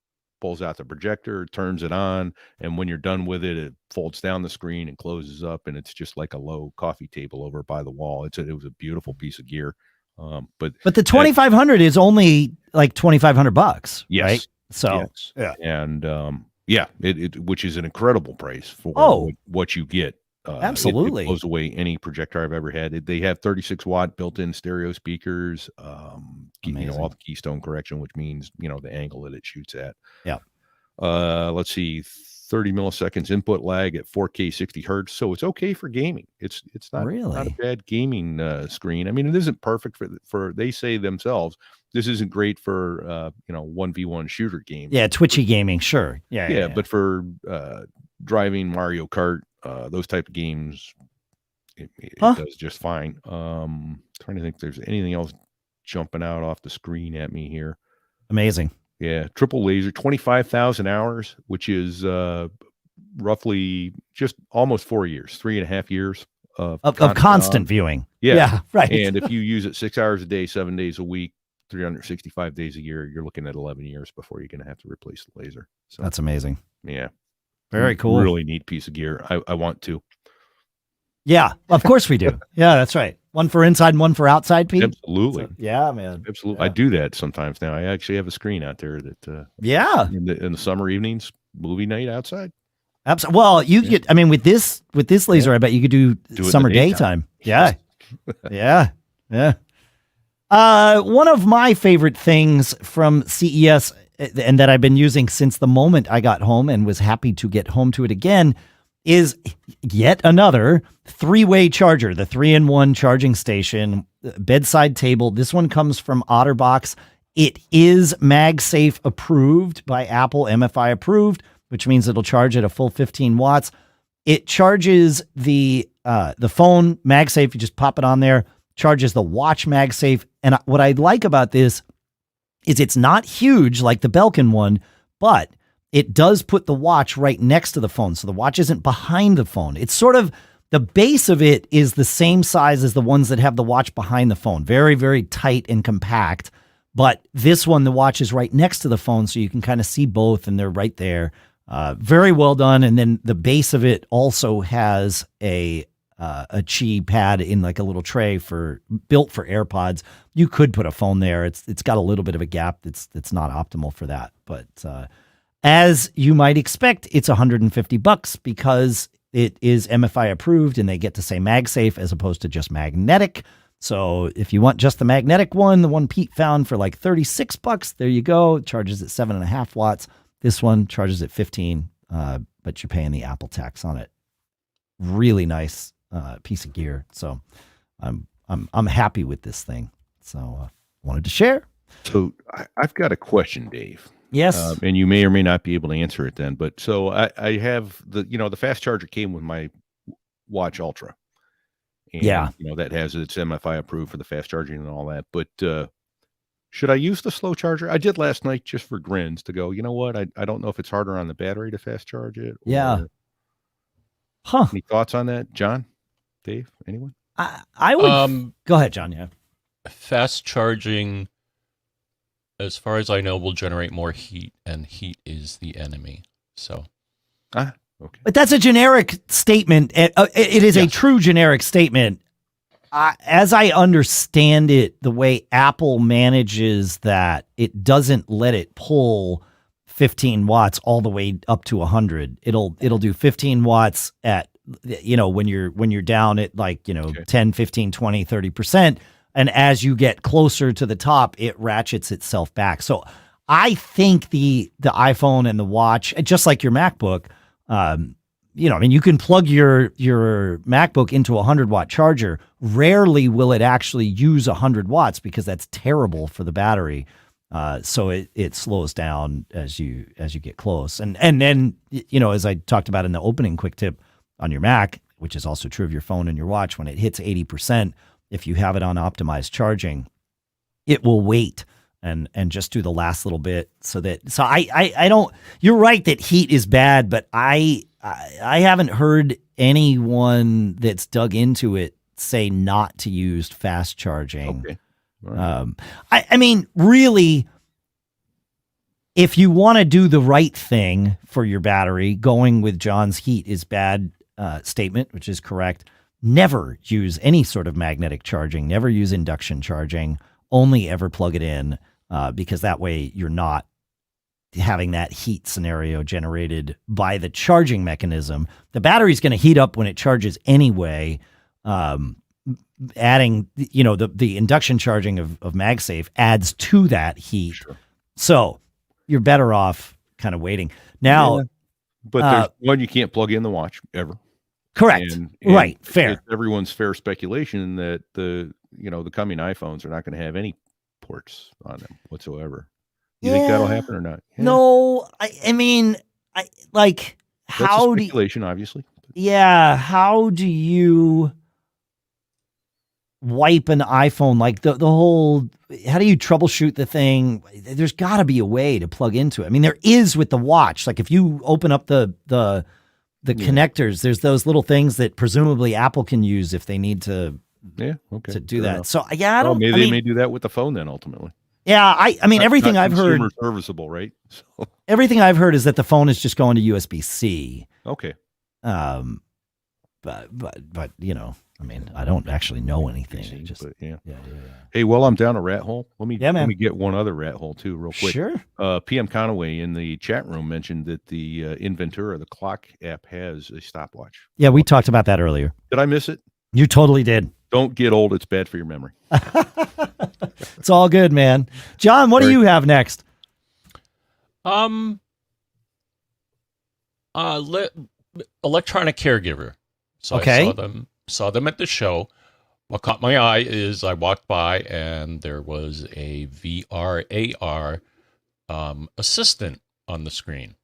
pulls out the projector, turns it on. And when you're done with it, it folds down the screen and closes up. And it's just like a low coffee table over by the wall. It was a beautiful piece of gear. But the 2,500 is only like $2,500, yes, right? So yes. And it which is an incredible price for what you get. Absolutely, it blows away any projector I've ever had. They have 36-watt built-in stereo speakers. All the keystone correction, which means the angle that it shoots at. Yeah. Let's see. 30 milliseconds input lag at 4K 60 hertz, so it's okay for gaming. It's not really not a bad gaming screen. I mean, it isn't perfect for they say themselves. This isn't great for 1v1 shooter games. Yeah, twitchy gaming, sure. Yeah. But for driving Mario Kart, those type of games, it does just fine. Trying to think if there's anything else jumping out off the screen at me here. Amazing. Yeah, triple laser, 25,000 hours, which is roughly just almost 4 years, 3.5 years of constant viewing. Yeah, right. And if you use it 6 hours a day, 7 days a week, 365 days a year, you're looking at 11 years before you're going to have to replace the laser. So that's amazing. Yeah, very cool. Really neat piece of gear. I want to. Yeah, of course we do. Yeah, that's right. One for inside and one for outside, Pete. Absolutely. So, yeah, man. Absolutely. Yeah. I do that sometimes now. I actually have a screen out there that in the summer evenings, movie night outside. Absolutely. Well, you get, I mean, with this laser, I bet you could do summer daytime. Yeah. Yeah. One of my favorite things from CES, and that I've been using since the moment I got home and was happy to get home to it again, is yet another 3-way charger, the 3-in-1 charging station, bedside table. This one comes from OtterBox. It is MagSafe approved by Apple, MFI approved, which means it'll charge at a full 15 watts. It charges the phone MagSafe. You just pop it on there, charges the watch MagSafe. And what I like about this is it's not huge like the Belkin one, but it does put the watch right next to the phone. So the watch isn't behind the phone. It's sort of, the base of it is the same size as the ones that have the watch behind the phone. Very, very tight and compact. But this one, the watch is right next to the phone, so you can kind of see both, and they're right there. Very well done. And then the base of it also has a Qi pad in like a little tray built for AirPods. You could put a phone there. It's got a little bit of a gap. It's not optimal for that, but as you might expect, it's $150 because it is MFI approved and they get to say MagSafe as opposed to just magnetic. So if you want just the magnetic one, the one Pete found for like $36, there you go. It charges at 7.5 watts. This one charges at 15, but you're paying the Apple tax on it. Really nice piece of gear. So I'm happy with this thing. So wanted to share. So I've got a question, Dave. Yes. and you may or may not be able to answer it then. But so I have the fast charger came with my Watch Ultra, and Yeah. that has its MFI approved for the fast charging and all that. But should I use the slow charger? I did last night just for grins to go. You know what? I don't know if it's harder on the battery to fast charge it. Yeah. Huh. Any thoughts on that, John, Dave, anyone? I would go ahead, John. Yeah. Fast charging, as far as I know, will generate more heat, and heat is the enemy. So, okay. But that's a generic statement. It is a true generic statement. As I understand it, the way Apple manages that, it doesn't let it pull 15 watts all the way up to 100. It'll do 15 watts at when you're down at like 10, 15, 20, 30%. And as you get closer to the top, it ratchets itself back. So I think the iPhone and the watch, just like your MacBook, you can plug your MacBook into a 100-watt charger. Rarely will it actually use 100 watts because that's terrible for the battery. So it slows down as you get close. And then, as I talked about in the opening quick tip on your Mac, which is also true of your phone and your watch, when it hits 80%, if you have it on optimized charging, it will wait and just do the last little bit so I don't, you're right that heat is bad, but I haven't heard anyone that's dug into it say not to use fast charging. Okay. Right. I mean, really, if you want to do the right thing for your battery, going with John's heat is bad statement, which is correct. Never use any sort of magnetic charging. Never use induction charging. Only ever plug it in because that way you're not having that heat scenario generated by the charging mechanism. The battery's going to heat up when it charges anyway. Adding, the induction charging of MagSafe adds to that heat. Sure. So you're better off kind of waiting. Now, but there's one you can't plug in the watch ever. Correct. And right. Fair. It's everyone's fair speculation that the coming iPhones are not going to have any ports on them whatsoever. You think that'll happen or not? Yeah. No, I mean, how do speculation, obviously. Yeah. How do you wipe an iPhone? Like the whole, how do you troubleshoot the thing? There's got to be a way to plug into it. I mean, there is with the watch. Like if you open up the connectors, there's those little things that presumably Apple can use if they need to to do that. Enough. So I don't. Maybe they may do that with the phone then ultimately. Yeah, I mean everything I've heard serviceable, right? So. Everything I've heard is that the phone is just going to USB-C. Okay. But I mean, I don't actually know anything. Yeah. Hey, well, I'm down a rat hole. Let me get one other rat hole too, real quick. Sure. PM Conaway in the chat room mentioned that the Ventura, the clock app, has a stopwatch. Yeah, we talked about that earlier. Did I miss it? You totally did. Don't get old; it's bad for your memory. It's all good, man. John, what do you have next? Electronic Caregiver. So okay. I saw them at the show. What caught my eye is I walked by and there was a VR AR assistant on the screen.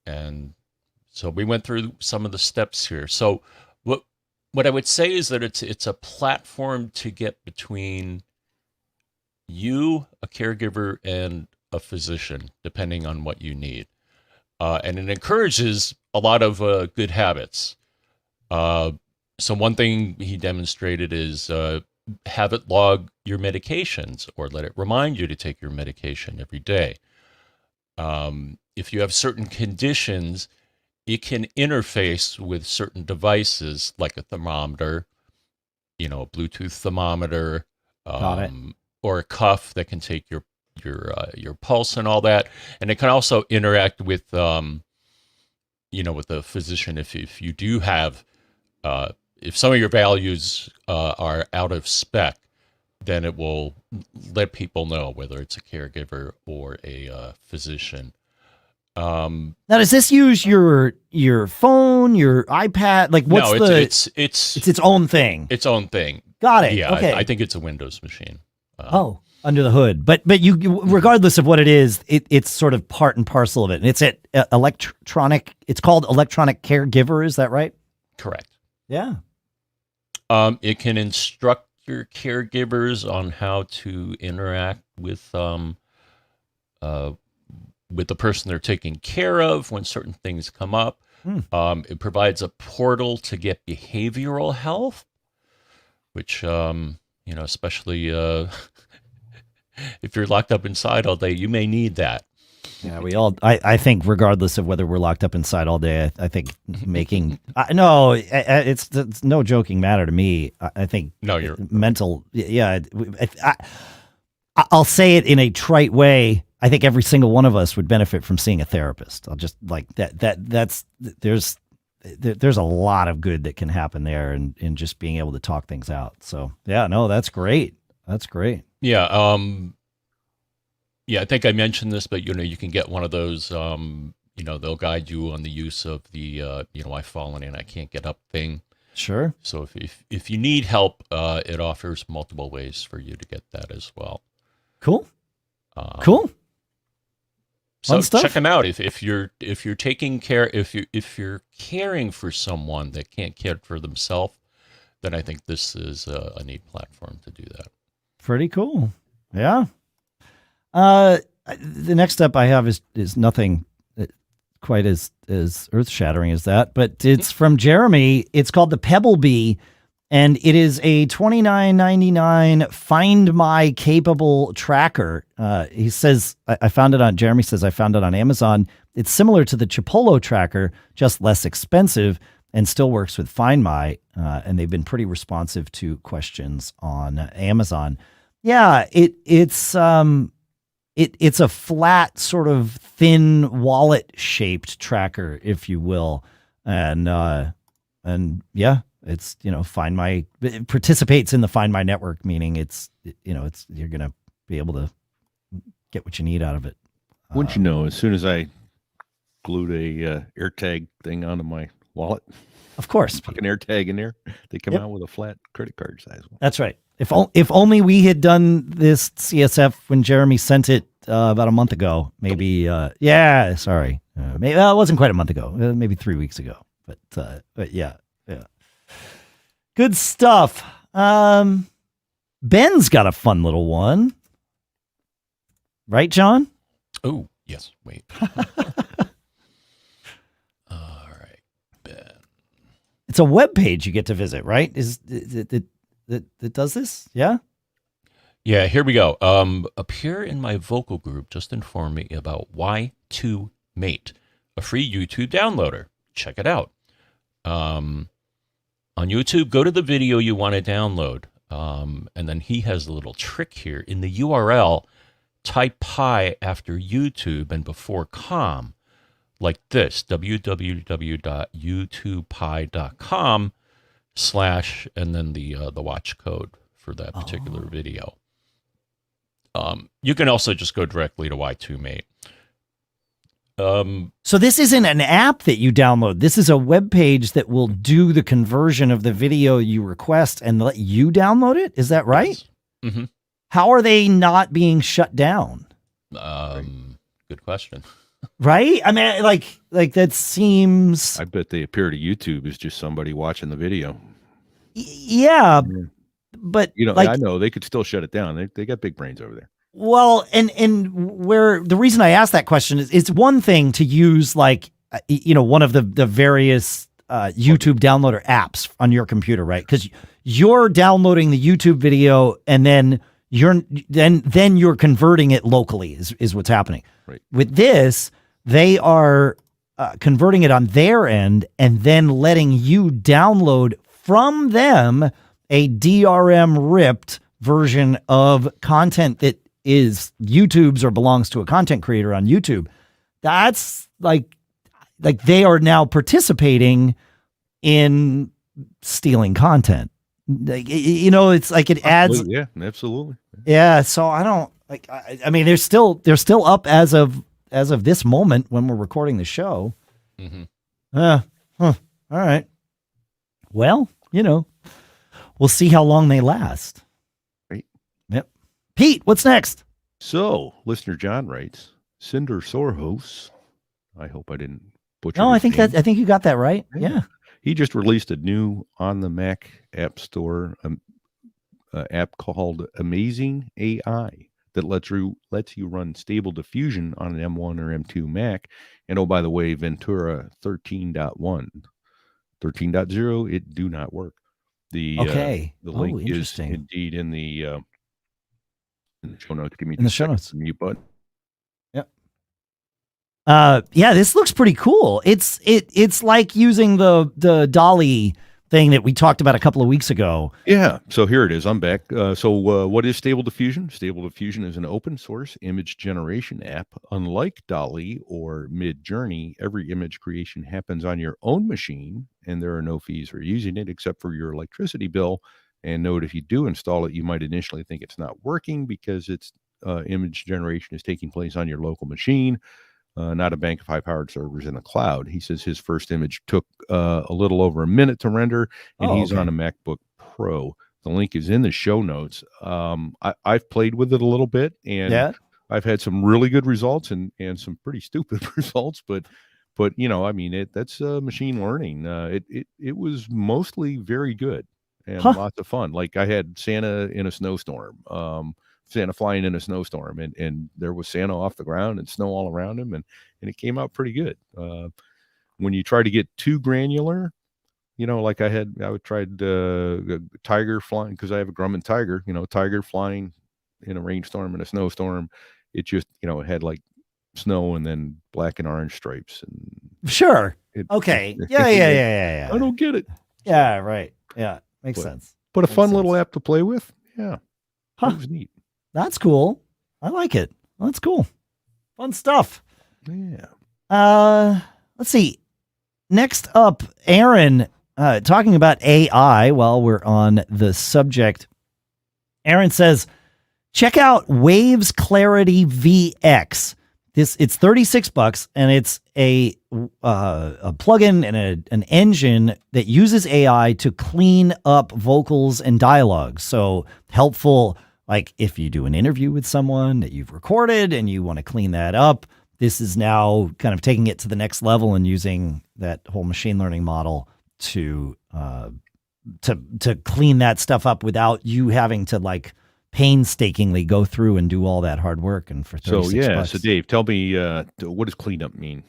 And so we went through some of the steps here. So what I would say is that it's a platform to get between you, a caregiver, and a physician, depending on what you need. And it encourages a lot of good habits. So one thing he demonstrated is have it log your medications or let it remind you to take your medication every day. If you have certain conditions, it can interface with certain devices like a thermometer, a Bluetooth thermometer, or a cuff that can take your pulse and all that. And it can also interact with, with the physician if you do have, if some of your values are out of spec, then it will let people know whether it's a caregiver or a physician. Now, does this use your phone, your iPad? Like, what's it's its own thing? Its own thing. Got it. Yeah, okay. I think it's a Windows machine. under the hood. But regardless of what it is, it's sort of part and parcel of it. And it's it's called Electronic Caregiver. Is that right? Correct. Yeah. It can instruct your caregivers on how to interact with the person they're taking care of when certain things come up. It provides a portal to get behavioral health, which, especially if you're locked up inside all day, you may need that. Yeah, I think regardless of whether we're locked up inside all day, I think making, it's no joking matter to me. I think you're mental. Yeah. I'll say it in a trite way. I think every single one of us would benefit from seeing a therapist. I'll just like there's a lot of good that can happen there in just being able to talk things out. So yeah, no, that's great. That's great. Yeah. I think I mentioned this, but you can get one of those, they'll guide you on the use of the, I've fallen in, I can't get up thing. Sure. So if you need help, it offers multiple ways for you to get that as well. Cool. Cool. So Fun stuff. check them out if you're taking care, if you're caring for someone that can't care for themselves, then I think this is a neat platform to do that. Pretty cool. Yeah. The next step I have is nothing quite as earth shattering as that, but it's from Jeremy. It's called the Pebblebee, and it is a $29.99 Find My Capable tracker. He says, Jeremy says, I found it on Amazon. It's similar to the Chipolo tracker, just less expensive and still works with Find My. And they've been pretty responsive to questions on Amazon. Yeah, it's a flat, sort of thin wallet shaped tracker, if you will. And yeah, it's, Find My, it participates in the Find My network, meaning you're going to be able to get what you need out of it. Wouldn't you know, as soon as I glued a AirTag thing onto my wallet, of course, fucking AirTag in there, they come out with a flat credit card size one. That's right. If only we had done this CSF when Jeremy sent it about a month ago, maybe. Sorry, maybe it wasn't quite a month ago, maybe 3 weeks ago. But yeah. Good stuff. Ben's got a fun little one, right, John? Oh yes. Wait. All right, Ben. It's a web page you get to visit, right? Is it that does this? Yeah. Yeah, here we go. Appear in my vocal group just informed me about Y2Mate, a free YouTube downloader. Check it out. On YouTube, go to the video you want to download. And then he has a little trick here. In the URL, type pi after YouTube and before com, like this, www.youtubepi.com/ and then the watch code for that particular video. You can also just go directly to Y2Mate. So this isn't an app that you download. This is a web page that will do the conversion of the video you request and let you download it. Is that right? Yes. Mm-hmm. How are they not being shut down? Good question. Right? I mean, like that seems. I bet they appear to YouTube as just somebody watching the video. Yeah, but I know they could still shut it down. They got big brains over there. Well, and where the reason I asked that question is, it's one thing to use one of the various YouTube downloader apps on your computer, right? Because you're downloading the YouTube video and then you're converting it locally is what's happening. Right. With this, they are converting it on their end and then letting you download from them a DRM ripped version of content that is YouTube's or belongs to a content creator on YouTube. That's like they are now participating in stealing content. It's like it adds. Yeah, absolutely. Yeah. So I don't like, I mean, they're still up as of this moment when we're recording the show. Mm-hmm. All right. Well, we'll see how long they last. Right. Yep. Pete, what's next? So, listener John writes, Cinder Sorhos. I hope I didn't butcher No, his name. I think you got that right. Yeah. He just released a new on the Mac App Store app called Amazing AI that lets you run Stable Diffusion on an M1 or M2 Mac. And oh, by the way, Ventura 13.1, 13.0, it do not work. The link is indeed in the show notes. Give me in the show notes. Mute button. Yep. Yeah, this looks pretty cool. It's like using the Dolly thing that we talked about a couple of weeks ago. Yeah. So here it is. I'm back. What is Stable Diffusion? Stable Diffusion is an open source image generation app. Unlike Dolly or Midjourney, every image creation happens on your own machine, and there are no fees for using it except for your electricity bill. And note, if you do install it, you might initially think it's not working because its image generation is taking place on your local machine, not a bank of high-powered servers in the cloud. He says his first image took a little over a minute to render, and he's on a MacBook Pro. The link is in the show notes. I've played with it a little bit, and I've had some really good results and some pretty stupid results, but you know, I mean, that's machine learning. It was mostly very good and lots of fun. Like I had Santa in a snowstorm. Santa flying in a snowstorm, and there was Santa off the ground and snow all around him, and it came out pretty good. When you try to get too granular, you know, like I tried tiger flying, because I have a Grumman tiger, you know, tiger flying in a rainstorm and a snowstorm. It just, you know, it had like snow and then black and orange stripes. And sure. Yeah. I don't get it. Yeah, right. Yeah, makes sense. But a fun little app to play with. Yeah. It was neat. That's cool. I like it. That's cool. Fun stuff. Yeah. Let's see. Next up, Aron, talking about AI while we're on the subject. Aron says, check out Waves Clarity VX. It's $36 and it's a plugin and an engine that uses AI to clean up vocals and dialogues. So helpful. Like if you do an interview with someone that you've recorded and you want to clean that up, this is now kind of taking it to the next level and using that whole machine learning model to clean that stuff up without you having to like painstakingly go through and do all that hard work. And for $36. So Dave, tell me, what does cleanup mean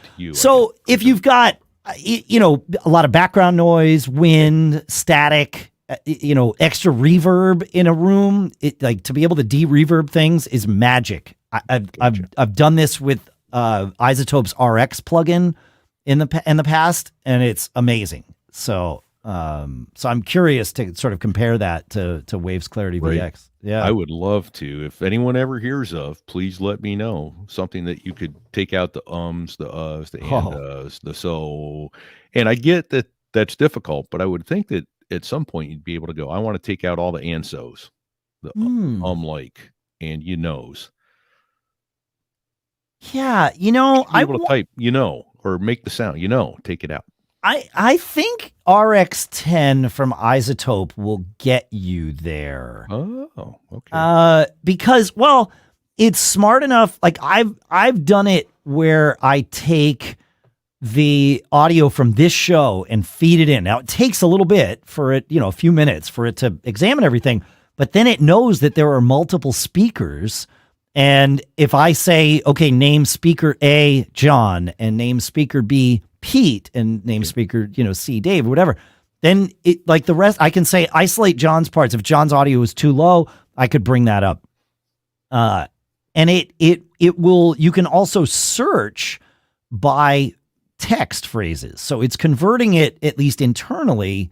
to you? So if you've got, you know, a lot of background noise, wind, static, you know, extra reverb in a room, like to be able to de-reverb things is magic. I've done this with Isotope's RX plugin in the past, and it's amazing. So I'm curious to sort of compare that to Waves Clarity VX. Yeah, I would love to. If anyone ever hears of, please let me know. Something that you could take out the ums, the uhs, the and the so. And I get that that's difficult, but I would think that at some point you'd be able to go, I want to take out all the and so's, the like and you knows. Yeah, you know, I able to type, you know, or make the sound, you know, take it out. I think RX10 from Isotope will get you there. Oh, okay. Because, well, it's smart enough. Like I've done it where I take the audio from this show and feed it in. Now it takes a little bit for it, you know, a few minutes for it to examine everything, but then it knows that there are multiple speakers. And if I say, okay, name speaker A, John, and name speaker B, Pete, and name speaker, you know, C, Dave, or whatever, then it, like the rest, I can say isolate John's parts. If John's audio is too low, I could bring that up. And it will, you can also search by text phrases. So it's converting it, at least internally,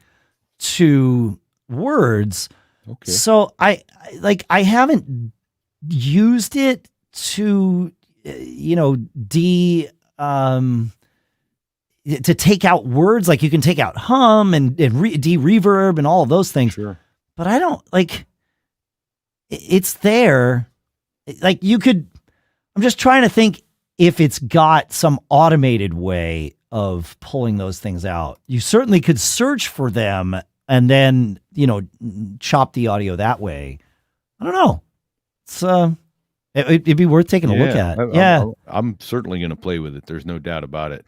to words. Okay. So I haven't used it to, you know, to take out words. Like you can take out hum and de-reverb and all of those things. Sure. But I don't like, it's there. Like you could, I'm just trying to think if it's got some automated way of pulling those things out. You certainly could search for them and then, you know, chop the audio that way. I don't know. it'd be worth taking a look at. I'm certainly going to play with it. There's no doubt about it.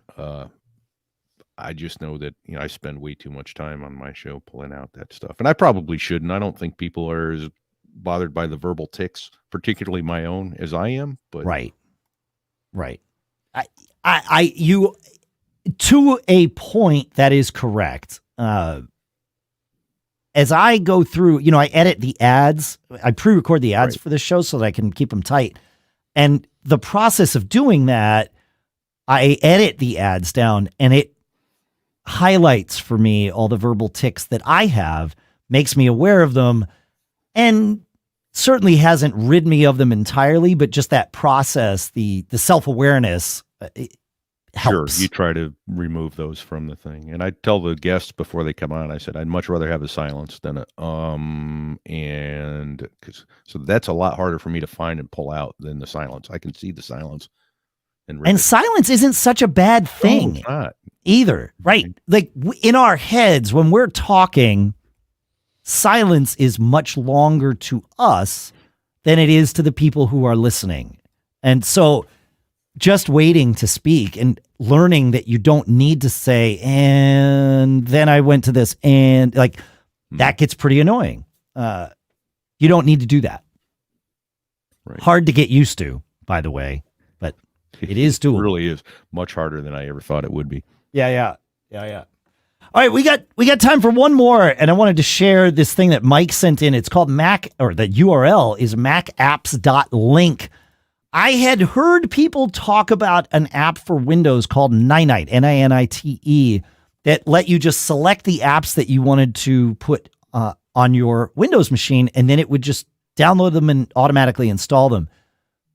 I just know that, I spend way too much time on my show pulling out that stuff, and I probably shouldn't. I don't think people are as bothered by the verbal tics, particularly my own, as I am. But right. You to a point that is correct. As I go through, I edit the ads. I pre-record the ads for the show so that I can keep them tight. And the process of doing that, I edit the ads down, and it highlights for me all the verbal tics that I have, makes me aware of them, and certainly hasn't rid me of them entirely, but just that process, the self-awareness, helps. Sure, you try to remove those from the thing. And I tell the guests before they come on, I said, I'd much rather have a silence than so that's a lot harder for me to find and pull out than the silence. I can see the silence. And silence isn't such a bad thing. No, it's not. Either. Right. Like in our heads, when we're talking, silence is much longer to us than it is to the people who are listening. And so just waiting to speak and learning that you don't need to say, and then I went to this, and that gets pretty annoying. You don't need to do that. Right. Hard to get used to, by the way, but it is doable. It really is much harder than I ever thought it would be. Yeah. All right, we got time for one more, and I wanted to share this thing that Mike sent in. It's called the URL is MacApps.link. I had heard people talk about an app for Windows called NiNite, N-I-N-I-T-E, that let you just select the apps that you wanted to put on your Windows machine, and then it would just download them and automatically install them.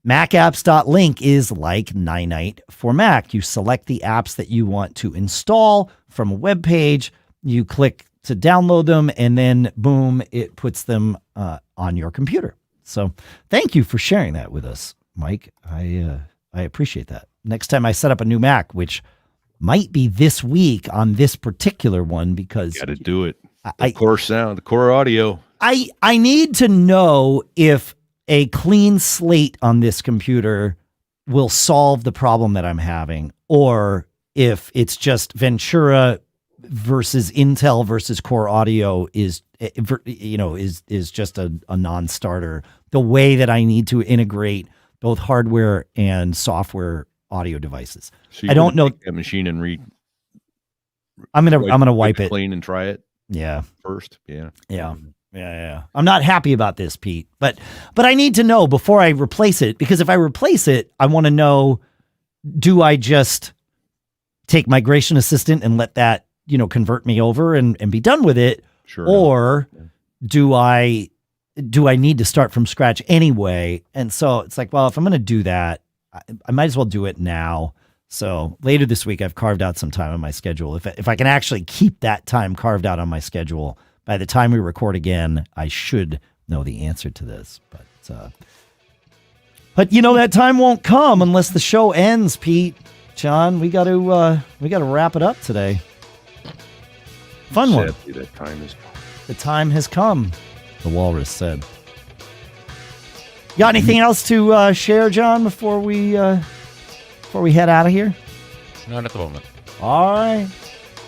MacApps.link is like NiNite for Mac. You select the apps that you want to install from a web page, you click to download them, and then boom, it puts them on your computer. So thank you for sharing that with us, Mike. I appreciate that. Next time I set up a new Mac, which might be this week on this particular one, because got to do it. The core sound, the core audio. I need to know if a clean slate on this computer will solve the problem that I'm having, or if it's just Ventura versus Intel versus core audio is just a non-starter. The way that I need to integrate both hardware and software audio devices. So I don't know that machine and I'm gonna wipe it clean and try it. Yeah. First. Yeah. I'm not happy about this, Pete, but I need to know before I replace it, because if I replace it, I want to know, do I just take Migration Assistant and let that, convert me over and be done with it? Sure. Or do I need to start from scratch anyway? And so it's like, well, if I'm going to do that, I might as well do it now. So later this week, I've carved out some time on my schedule. If I can actually keep that time carved out on my schedule, by the time we record again, I should know the answer to this. But that time won't come unless the show ends, Pete. John, we got to wrap it up today. Fun one. The time has come, the walrus said. Got anything else to share, John, before we head out of here? Not at the moment. All right.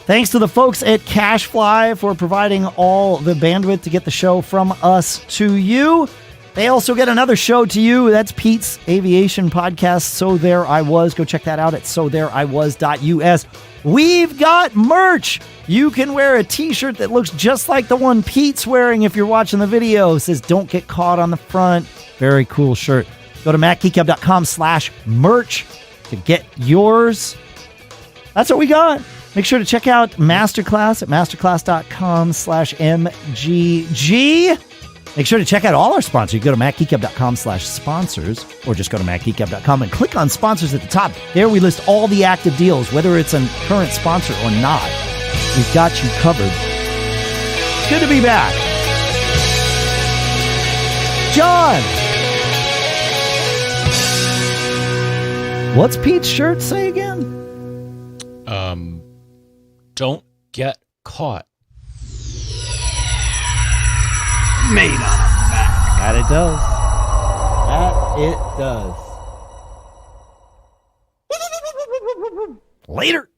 Thanks to the folks at CacheFly for providing all the bandwidth to get the show from us to you. They also get another show to you. That's Pete's Aviation Podcast, So There I Was. Go check that out at sothereiwas.us. We've got merch. You can wear a t-shirt that looks just like the one Pete's wearing if you're watching the video. It says, "Don't get caught" on the front. Very cool shirt. Go to macgeekgab.com/merch to get yours. That's what we got. Make sure to check out Masterclass at masterclass.com/MGG. Make sure to check out all our sponsors. You go to macgeekgab.com/sponsors, or just go to macgeekgab.com and click on sponsors at the top. There we list all the active deals, whether it's a current sponsor or not. We've got you covered. Good to be back. John! What's Pete's shirt say again? Don't get caught. Made on a Mac. That it does. That it does. Later.